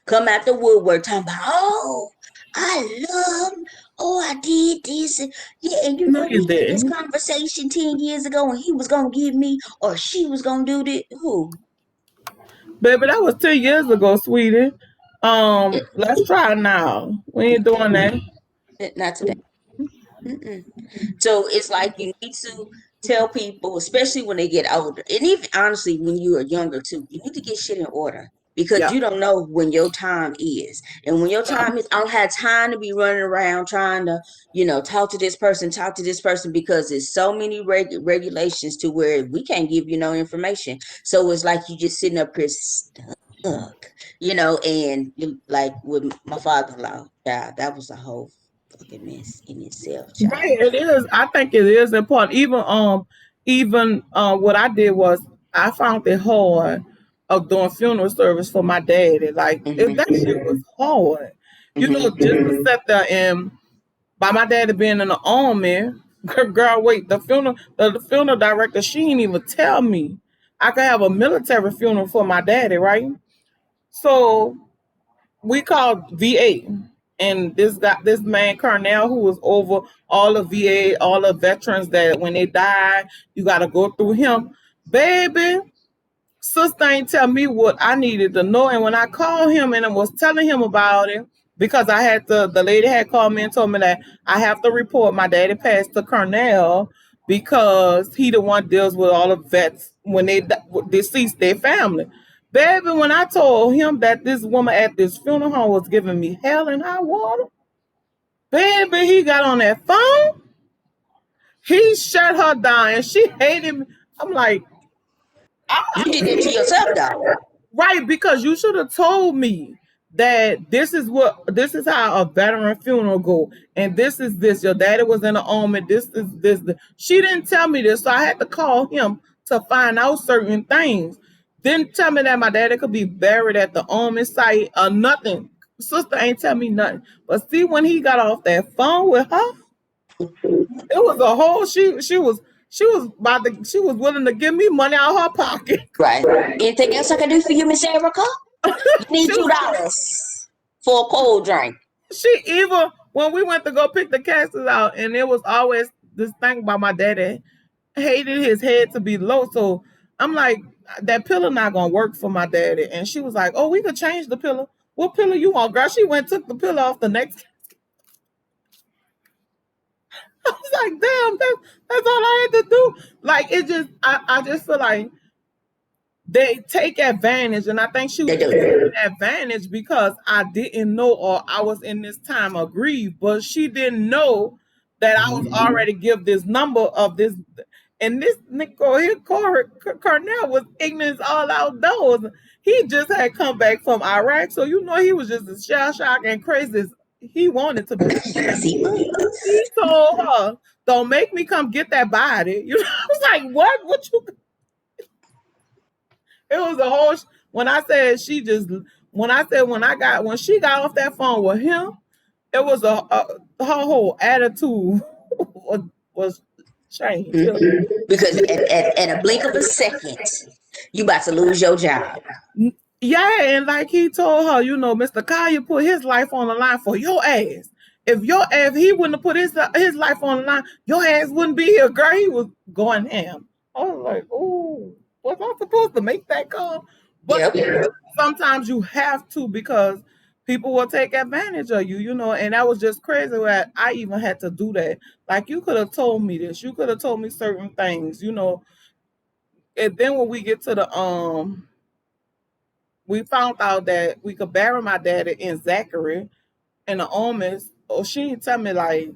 come out the woodwork talking about, oh, I love, oh, I did this. And yeah, and No, you we had this didn't. conversation 10 years ago and he was going to give me or she was going to do this. Who? Baby, that was 2 years ago, sweetie. Let's try it now. We ain't doing that. Not today. Mm-mm. So it's like you need to tell people, especially when they get older, and even honestly, when you are younger too, you need to get shit in order because Yeah. you don't know when your time is. And when your Yeah. time is, I don't have time to be running around trying to, talk to this person because there's so many regulations to where we can't give you no information. So it's like you just sitting up here stuck, and like with my father-in-law, yeah, that was a whole fucking mess in itself, child. Right, it is. I think it is important. Even what I did was I found it hard of doing funeral service for my daddy. Like that shit was Mm-hmm. hard. Just to sit there and by my daddy being in the army, girl, wait, the funeral director, she didn't even tell me I could have a military funeral for my daddy, right? So we called VA, and this man Cornell, who was over all of VA, all the veterans that when they die, you got to go through him, baby. Sister ain't tell me what I needed to know, and when I called him and I was telling him about it, because I had to, the lady had called me and told me that I have to report my daddy passed to Cornell because he the one deals with all the vets when they deceased their family. Baby, when I told him that this woman at this funeral home was giving me hell and high water, baby, he got on that phone. He shut her down and she hated me. I'm like, You did that to yourself, though. right, because you should have told me that this is how a veteran funeral go, and this is this. Your daddy was in the army. This is this. She didn't tell me this, so I had to call him to find out certain things. Didn't tell me that my daddy could be buried at the army site or nothing. Sister ain't tell me nothing. But see, when he got off that phone with her, it was a whole. She was willing to give me money out of her pocket. Right. Anything else I can do for you, Miss Erica? You need She was $2 for a cold drink. She even when we went to go pick the casters out, and it was always this thing about my daddy hated his head to be low. So I'm like, that pillow not gonna work for my daddy. And she was like, oh, we could change the pillow. What pillow you want, girl? She went and took the pillow off the next. I was like, damn, that's all I had to do. Like it just, I just feel like they take advantage, and I think she They was do. taking advantage because I didn't know, or I was in this time of grief, but she didn't know that I was already give this number of this, and this Nico here, Cornell was ignorant all outdoors. He just had come back from Iraq, so he was just as shell shocked and crazy as he wanted to be. Yes, he He was. told her, "Don't make me come get that body." I was like, "What? What you?" It was a whole. When I said she just, when I said when she got off that phone with him, it was her whole attitude was changed. Because at a blink of a second, you about to lose your job. Yeah, and like he told her, Mr. Kaya put his life on the line for your ass. If he wouldn't have put his life on the line, your ass wouldn't be here, girl. He was going ham. I was like, oh, was I supposed to make that call? But Yep. sometimes you have to because people will take advantage of you, and that was just crazy that I even had to do that. Like you could have told me this, you could have told me certain things. And then when we get to the we found out that we could bury my daddy in Zachary and the Omis. Oh, she didn't tell me like,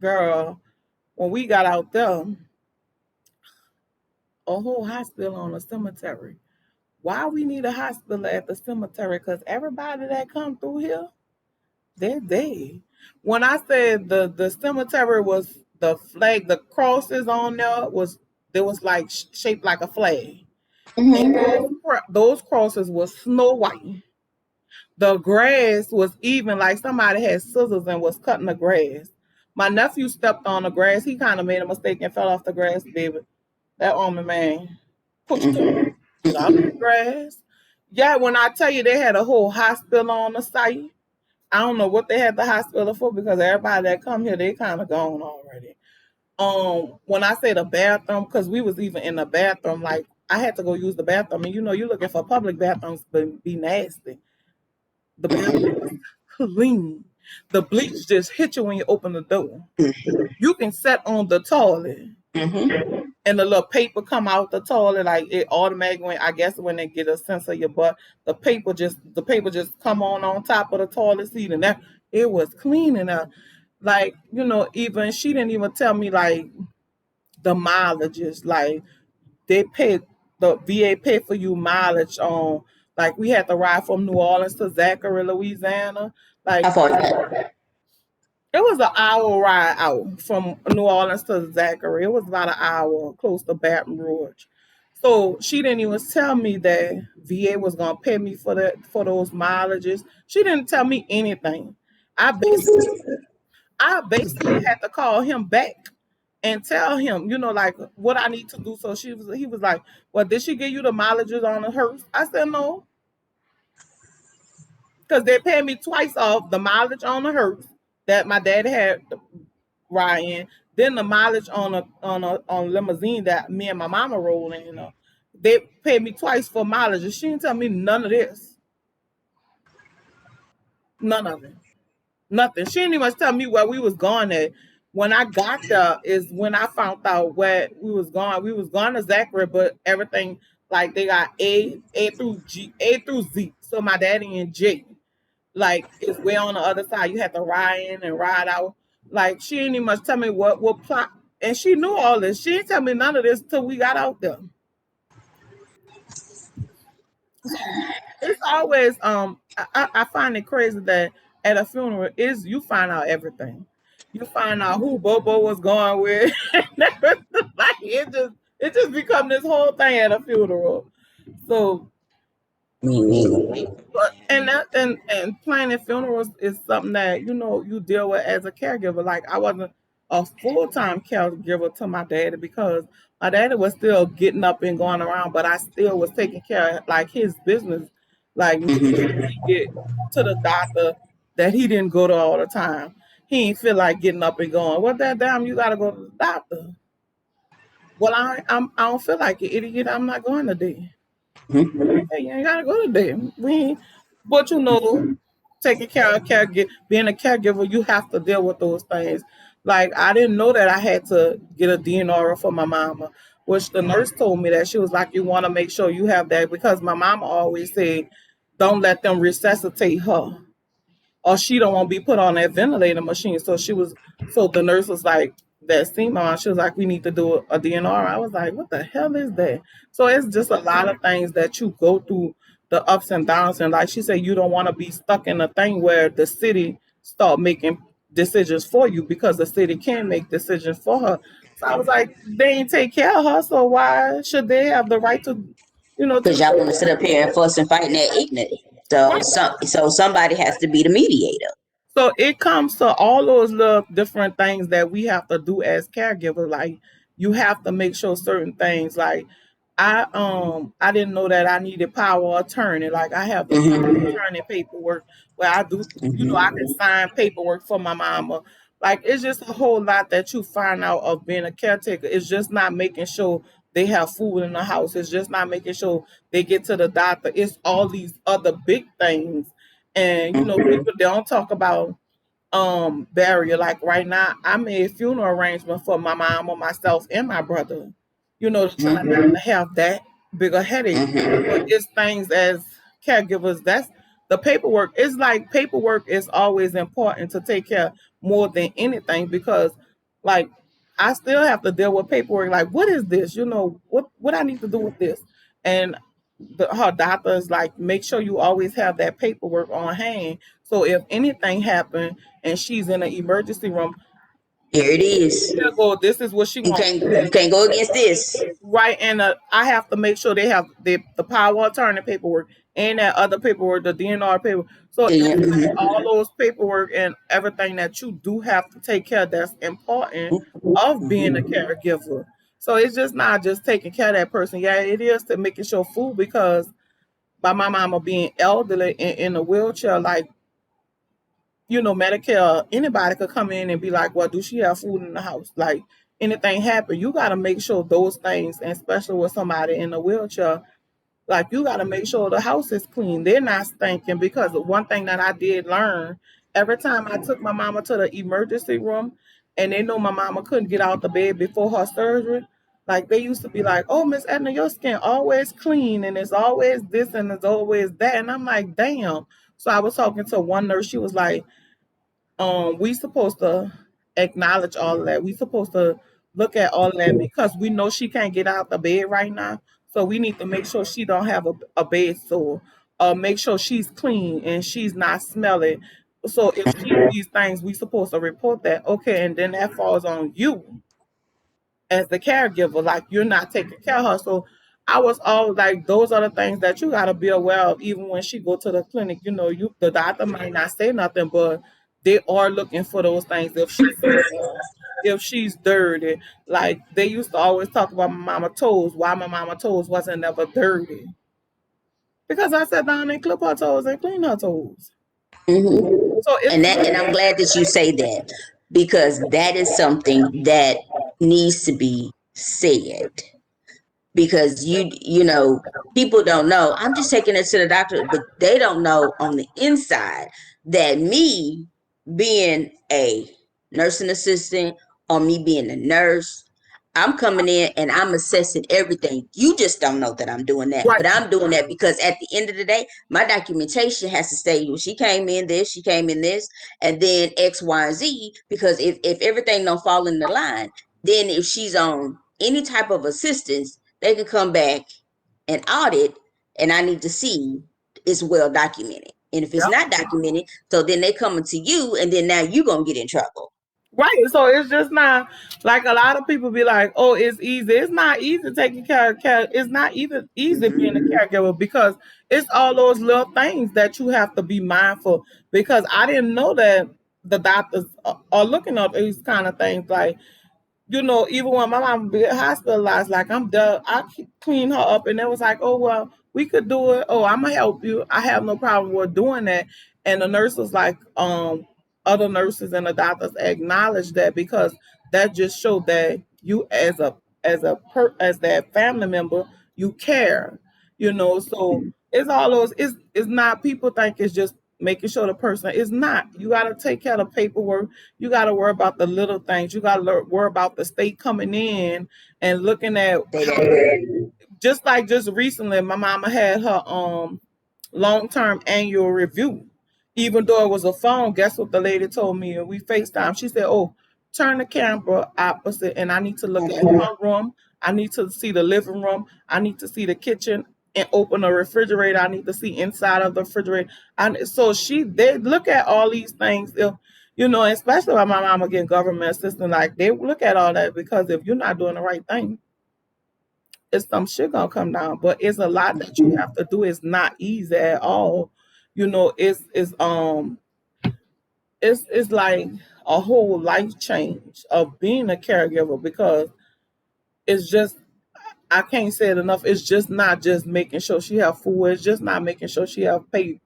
girl, when we got out there, a whole hospital on a cemetery. Why we need a hospital at the cemetery? Because everybody that come through here, they're dead. When I said the cemetery was the flag, the crosses on there was like shaped like a flag, and Hmm. those crosses was snow white. The grass was even like somebody had scissors and was cutting the grass. My nephew stepped on the grass. He kind of made a mistake and fell off the grass, baby. That woman, man, pushed him. Hmm. Got on the grass. Yeah, when I tell you they had a whole hospital on the site, I don't know what they had the hospital for because everybody that come here, they kind of gone already. When I say the bathroom, because we was even in the bathroom, like I had to go use the bathroom, and you're looking for public bathrooms, but be nasty. The bathroom was clean. The bleach just hit you when you open the door. You can sit on the toilet Hmm. and the little paper come out the toilet like it automatically. I guess when they get a sense of your butt, the paper just come on top of the toilet seat, and that it was clean enough. Like even she didn't even tell me like the mileages. Like they paid the VA paid for you mileage on. Like we had to ride from New Orleans to Zachary, Louisiana. How Like far is that? it was an hour ride out from New Orleans to Zachary. It was about an hour close to Baton Rouge. So she didn't even tell me that VA was gonna pay me for those mileages. She didn't tell me anything. I basically I basically had to call him back and tell him, like what I need to do. So he was like, well, did she give you the mileages on the hearse? I said no, because they paid me twice off the mileage on the hearse that my dad had riding, then the mileage on limousine that me and my mama rolled in. They paid me twice for mileage, and she didn't tell me none of this, none of it. Nothing. She didn't even tell me where we was going at. When I got there is when I found out where we was going. We was going to Zachary, but everything like they got A through Z. So my daddy and J, like is way on the other side. You have to ride in and ride out. Like she didn't even tell me what plot, and she knew all this. She didn't tell me none of this till we got out there. So it's always I find it crazy that at a funeral is you find out everything. You find out who Bobo was going with. Like it just become this whole thing at a funeral. So Me neither. but and planning funerals is something that you deal with as a caregiver. Like I wasn't a full time caregiver to my daddy because my daddy was still getting up and going around, but I still was taking care of like his business, like making sure Hmm. he get to the doctor that he didn't go to all the time. He ain't feel like getting up and going. What that damn you gotta go to the doctor? Well, I don't feel like it, idiot. I'm not going today. Hmm. Hey, you ain't gotta go to them. But taking care of being a caregiver, you have to deal with those things. Like I didn't know that I had to get a DNR for my mama, which the nurse told me that she was like, you want to make sure you have that because my mama always said, don't let them resuscitate her or she don't want to be put on that ventilator machine. So the nurse was like, that CMON, she was like, we need to do a DNR. I was like, what the hell is that? So it's just a lot of things that you go through the ups and downs. And like she said, you don't want to be stuck in a thing where the city start making decisions for you because the city can make decisions for her. So I was like, they ain't take care of her. So why should they have the right to Because y'all take want to sit up here and fuss and fight and they're ignorant. So right? somebody has to be the mediator. So it comes to all those little different things that we have to do as caregivers. Like you have to make sure certain things. Like I didn't know that I needed power of attorney. Like I have the power of Hmm. attorney paperwork where I do. I can Hmm. sign paperwork for my mama. Like it's just a whole lot that you find out of being a caretaker. It's just not making sure they have food in the house. It's just not making sure they get to the doctor. It's all these other big things. And Mhm. people don't talk about barrier. Like right now, I made funeral arrangement for my mom or myself and my brother, to try not Mhm. to have that bigger headache. But Mhm. it's things as caregivers, that's the paperwork. It's like paperwork is always important to take care more than anything, because like I still have to deal with paperwork. Like, what is this? What I need to do with this? And her doctor is like, make sure you always have that paperwork on hand. So if anything happened and she's in an emergency room, Here it is. she'll go, this is what she You wants. can't you can't go against this. Right. And I have to make sure they have the power of attorney paperwork and that other paperwork, the DNR paperwork. So it's like all those paperwork and everything that you do have to take care of that's important of being a Mhm. caregiver. So it's just not just taking care of that person. Yeah, it is to making sure food, because by my mama being elderly and in a wheelchair, like, Medicare, anybody could come in and be like, well, do she have food in the house? Like, anything happen, you got to make sure those things, and especially with somebody in a wheelchair, like, you got to make sure the house is clean. They're not stinking, because one thing that I did learn, every time I took my mama to the emergency room and they know my mama couldn't get out the bed before her surgery, like, they used to be like, oh, Miss Edna, your skin always clean and it's always this and it's always that. And I'm like, damn. So I was talking to one nurse. She was like, we supposed to acknowledge all of that. We supposed to look at all of that, because we know she can't get out the bed right now. So we need to make sure she don't have a bed sore. Make sure she's clean and she's not smelling. So if she sees things, we supposed to report that. Okay, and then that falls on you as the caregiver, like, you're not taking care of her. So I was all like, those are the things that you gotta be aware of, even when she go to the clinic. The doctor might not say nothing, but they are looking for those things. If she smells, if she's dirty, like they used to always talk about my mama toes, why my mama toes wasn't never dirty. Because I sat down and clip her toes and clean her toes. Mhm. So it's And I'm glad that you say that because that is something that needs to be said because people don't know. I'm just taking it to the doctor, but they don't know on the inside that me being a nursing assistant or me being a nurse, I'm coming in and I'm assessing everything. You just don't know that I'm doing that, right, but I'm doing that because at the end of the day, my documentation has to say, well, she came in this, she came in this, and then X, Y, and Z. Because if everything don't fall in the line, then if she's on any type of assistance, they can come back and audit, and I need to see it's well documented. And if it's yep. not documented, so then they coming to you, and then now you gonna get in trouble. Right. So it's just not like a lot of people be like, oh, it's easy. It's not easy taking care. It's not even easy being a Mm-hmm. caregiver, because it's all those little things that you have to be mindful. Because I didn't know that the doctors are looking at these kind of things. Like, even when my mom be hospitalized, like, I'm done. Clean her up, and it was like, oh well, we could do it. Oh, I'm gonna help you. I have no problem with doing that. And the nurse was like, other nurses and the doctors acknowledged that, because that just showed that you as that family member, you care. So it's all those. It's not, people think it's just making sure the person is not. You got to take care of the paperwork. You got to worry about the little things. You got to worry about the state coming in and looking at Say how, that. just like just recently, my mama had her long term annual review. Even though it was a phone, guess what the lady told me? And we FaceTime. She said, oh, turn the camera opposite, and I need to look at her room. I need to see the living room. I need to see the kitchen and open the refrigerator. I need to see inside of the refrigerator. And so they look at all these things. If especially when my mama getting government assistance, like, they look at all that, because if you're not doing the right thing, it's some shit gonna come down. But it's a lot that you have to do. It's not easy at all. It's like a whole life change of being a caregiver, because it's just, I can't say it enough. It's just not just making sure she have food. It's just not making sure she have paid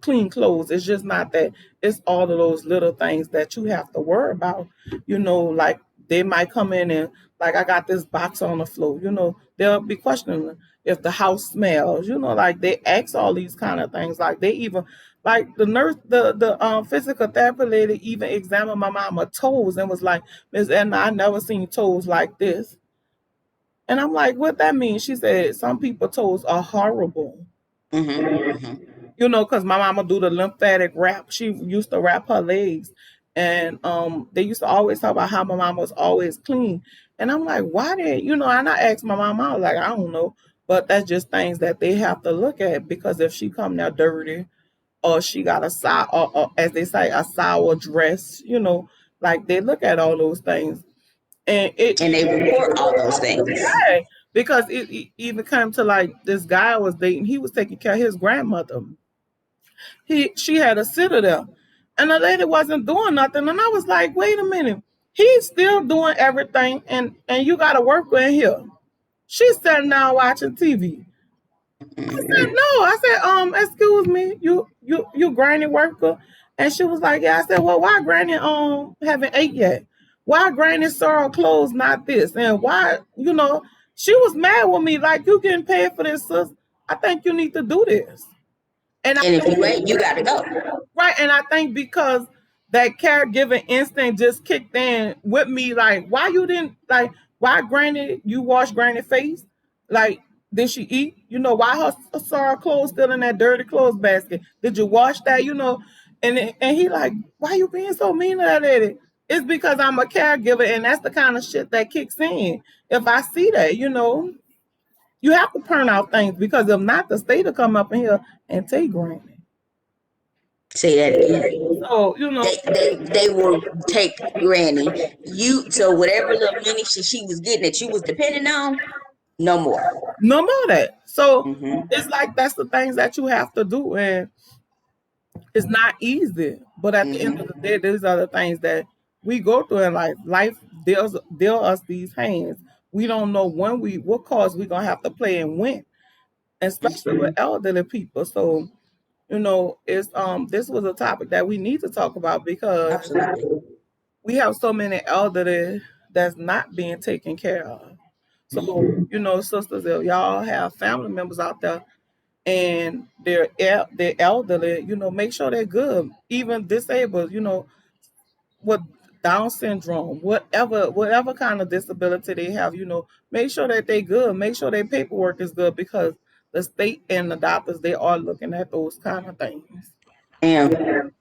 clean clothes. It's just not that. It's all of those little things that you have to worry about. Like they might come in and like I got this box on the floor, they'll be questioning if the house smells, like they ask all these kind of things. Like they even like the nurse, the physical therapy lady even examined my mama toes and was like, Miss Edna, I never seen toes like this. And I'm like, what that mean? She said some people toes are horrible. Mm-hmm. Mm-hmm. Because my mama do the lymphatic wrap. She used to wrap her legs, and they used to always talk about how my mama was always clean. And I'm like, why did And I asked my mama, I was like, I don't know, but that's just things that they have to look at because if she come there dirty or she got a sour, or as they say, a sour dress, like they look at all those things, and it And they report all those things. yeah, because it even came to like this guy I was dating. He was taking care of his grandmother. She had a sitter there, and the lady wasn't doing nothing. And I was like, wait a minute, he's still doing everything, and you got to work with here. She's sitting down watching TV. I said, Mm-hmm. no. I said, excuse me, you granny worker, and she was like, yeah. I said, well, why granny haven't ate yet? Why granny saw her clothes not this, and why she was mad with me like you getting paid for this, sis. I think you need to do this, and I And if you ain't, you got to go. right, and I think because that caregiving instinct just kicked in with me, like, why you didn't like why granny you wash granny face? Like, did she eat? Why her sorry clothes still in that dirty clothes basket? Did you wash that? And he like, why you being so mean to that lady? It's because I'm a caregiver, and that's the kind of shit that kicks in. If I see that, you have to turn out things because if not, the state will come up in here and take granny. Say that again. So, They will take Granny. So whatever little money she was getting that you was depending on, no more. no more of that. So Mm-hmm. it's like that's the things that you have to do, and it's not easy. But at the end of the Mm-hmm. day, these are the things that we go through in life. Life deal us these hands. We don't know what cards we gonna have to play and when, especially with Mm-hmm. elderly people. So it's this was a topic that we need to talk about because Absolutely. we have so many elderly that's not being taken care of. So, sisters, if y'all have family members out there and they're elderly, make sure they're good. Even disabled, with Down syndrome, whatever kind of disability they have, make sure that they good. Make sure their paperwork is good because the state and the doctors they are looking at those kind of things. Ma'am.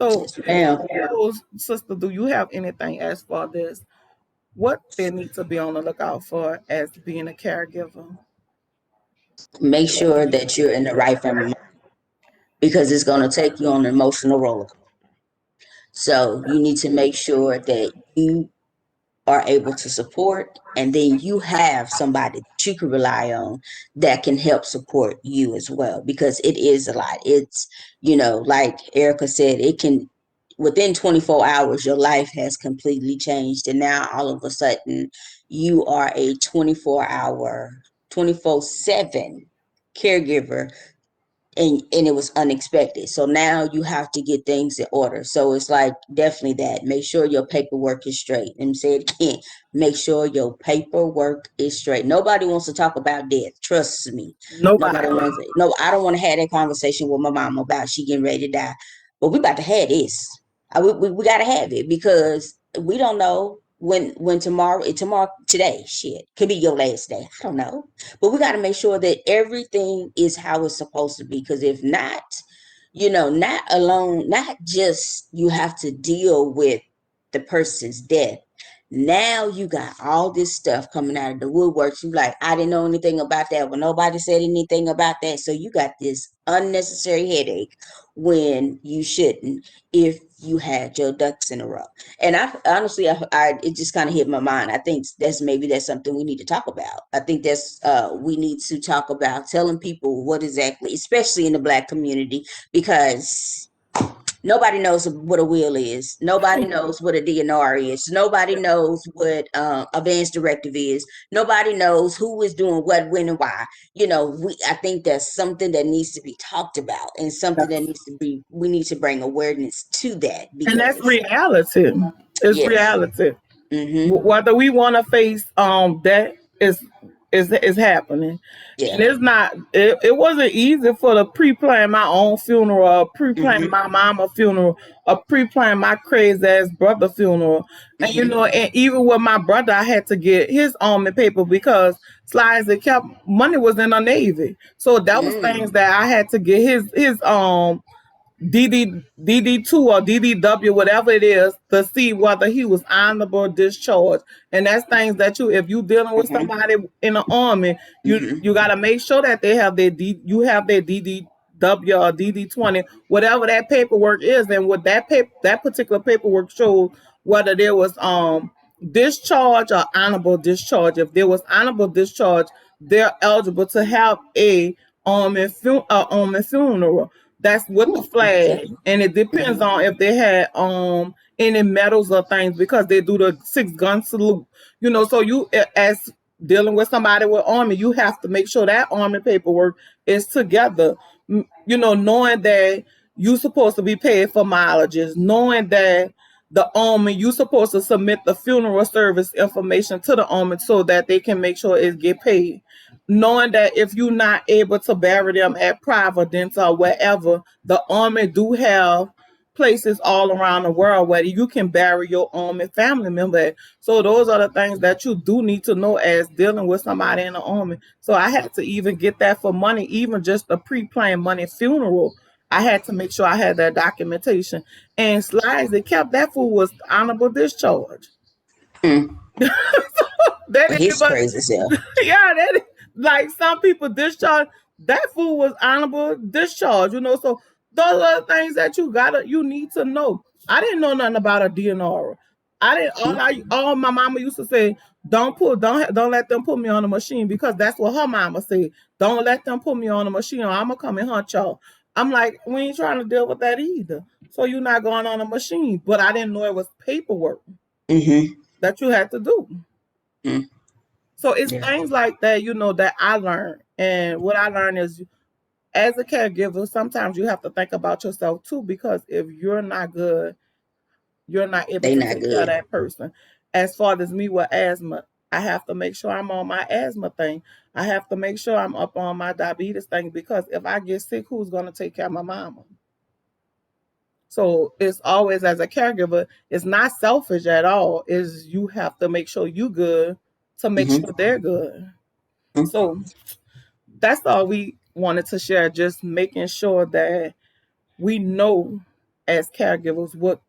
So, Yes, ma'am. sister, do you have anything as far as what they need to be on the lookout for as being a caregiver? Make sure that you're in the right frame of mind because it's going to take you on an emotional roller coaster. So you need to make sure that you are able to support and then you have somebody that you can rely on that can help support you as well because it is a lot. It's like Erica said, it can within 24 hours your life has completely changed and now all of a sudden you are a 24-hour 24/7 caregiver and it was unexpected. So now you have to get things in order. So it's like definitely that. Make sure your paperwork is straight. And say it again. Make sure your paperwork is straight. Nobody wants to talk about death. Trust me. Nobody Nobody. wants it. No, I don't want to have that conversation with my mom about she getting ready to die. But we about to have this. We got to have it because we don't know when tomorrow today shit could be your last day. I don't know. But we got to make sure that everything is how it's supposed to be. Because if not, not alone, not just you have to deal with the person's death. Now you got all this stuff coming out of the woodworks. You like, I didn't know anything about that. Well, nobody said anything about that. So you got this unnecessary headache when you shouldn't if you had your ducks in a row. And I honestly, it just kind of hit my mind. I think that's something we need to talk about. I think that's we need to talk about telling people what exactly, especially in the Black community, because nobody knows what a will is. Nobody knows what a DNR is. Nobody knows what advance directive is. Nobody knows who is doing what, when, and why. I think that's something that needs to be talked about and something that we need to bring awareness to that And that's because reality. It's yes, reality. Mm-hmm. Whether we want to face that is happening, and Yeah. it's not. It wasn't easy for the pre-plan my own funeral, or pre-plan Mm-hmm. my mama funeral, or pre-plan my crazy ass brother funeral. And Mm-hmm. and even with my brother, I had to get his army paper because slides that kept money was in the Navy, so that was things Mm. that I had to get his DD2 or DDW, whatever it is, to see whether he was honorable or discharged. And that's things that if you dealing with Mm-hmm. somebody in the army, you Mm-hmm. gotta make sure that they have you have their DDW or DD20, whatever that paperwork is, and what that particular paperwork showed whether there was discharge or honorable discharge. If there was honorable discharge, they're eligible to have a army funeral. That's with the Ooh, okay. flag, and it depends Mm-hmm. on if they had any medals or things because they do the 6 gun salute. So as dealing with somebody with army, you have to make sure that army paperwork is together. Knowing that you supposed to be paid for mileages, knowing that the army you supposed to submit the funeral service information to the army so that they can make sure it get paid, knowing that if you're not able to bury them at Providence or wherever, the army do have places all around the world where you can bury your army family member at. So those are the things that you do need to know as dealing with somebody in the army. So I had to even get that for money, even just a pre-planned money funeral. I had to make sure I had that documentation. And slides that kept that fool was honorable discharge. Mm. That didn't His even crazy self. yeah, like some people discharge. That fool was honorable discharge. So those are the things that you need to know. I didn't know nothing about a DNR. I didn't. All my mama used to say, don't let them put me on the machine because that's what her mama said. Don't let them put me on the machine or I'm gonna come and hunt y'all. I'm like, we ain't trying to deal with that either. So you're not going on a machine. But I didn't know it was paperwork Mm-hmm. that you had to do. Mm. So it's Yeah. things like that, that I learned. And what I learned is as a caregiver, sometimes you have to think about yourself too, because if you're not good, you're not able They to not take care of good. that person. As far as me with asthma, I have to make sure I'm on my asthma thing. I have to make sure I'm up on my diabetes thing because if I get sick, who's going to take care of my mama? So it's always as a caregiver, it's not selfish at all. Is you have to make sure you good to make Mm-hmm. sure they're good. Mm-hmm. So that's all we wanted to share, just making sure that we know as caregivers what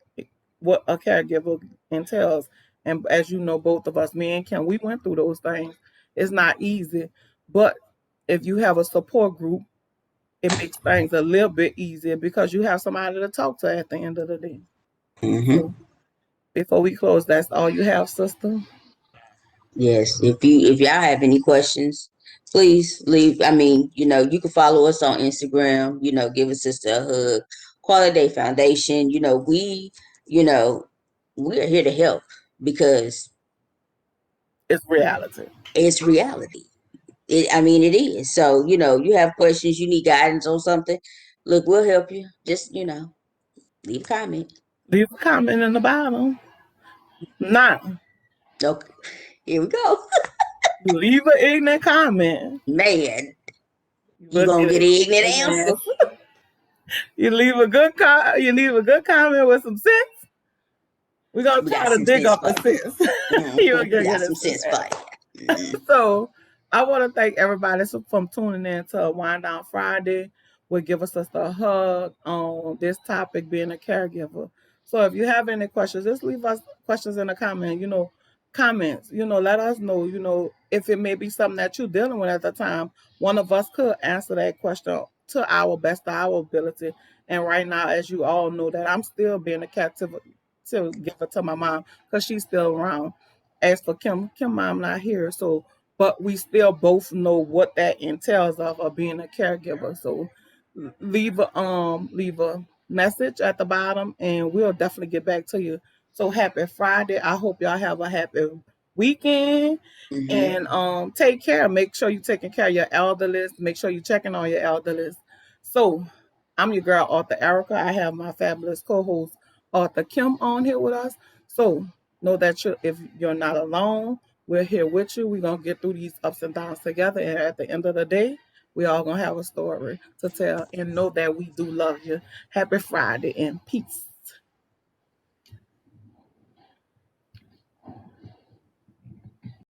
a caregiver entails. And as you know, both of us, me and Kim, we went through those things. It's not easy, but if you have a support group, it makes things a little bit easier because you have somebody to talk to at the end of the day. Mm-hmm. So before we close, that's all you have, sister. Yes. If y'all have any questions, please leave. I mean, you can follow us on Instagram. Give a sister a hug. Quality Day Foundation. You know, we are here to help because It's reality. it's reality. I mean, it is. So, you have questions, you need guidance on something. Look, we'll help you. Just, leave a comment. Leave a comment in the bottom. Now, Okay, here we go. leave an ignorant comment. Man, You you will gonna get get an ignorant an answer. answer. You leave a good comment with some sense. We're gonna We got try to some dig sense up for a you. sense. You'll We got get some some sense for sense. you. So I want to thank everybody from tuning in to Wind Down Friday. Will give us just a hug on this topic, being a caregiver. So if you have any questions, just leave us questions in the comment. Comments. Let us know. If it may be something that you're dealing with at the time. One of us could answer that question to our best of our ability. And right now, as you all know, that I'm still being a caregiver to my mom because she's still around. As for Kim mom not here, so but we still both know what that entails of being a caregiver. So leave a message at the bottom and we'll definitely get back to you. So happy Friday. I hope y'all have a happy weekend Hmm. and take care. Make sure you're taking care of your elderly. Make sure you're checking on your elderly. So I'm your girl, Arthur Erica. I have my fabulous co-host Arthur Kim on here with us. So know that if you're not alone, we're here with you. We're going to get through these ups and downs together. And at the end of the day, we all going to have a story to tell, and know that we do love you. Happy Friday and peace.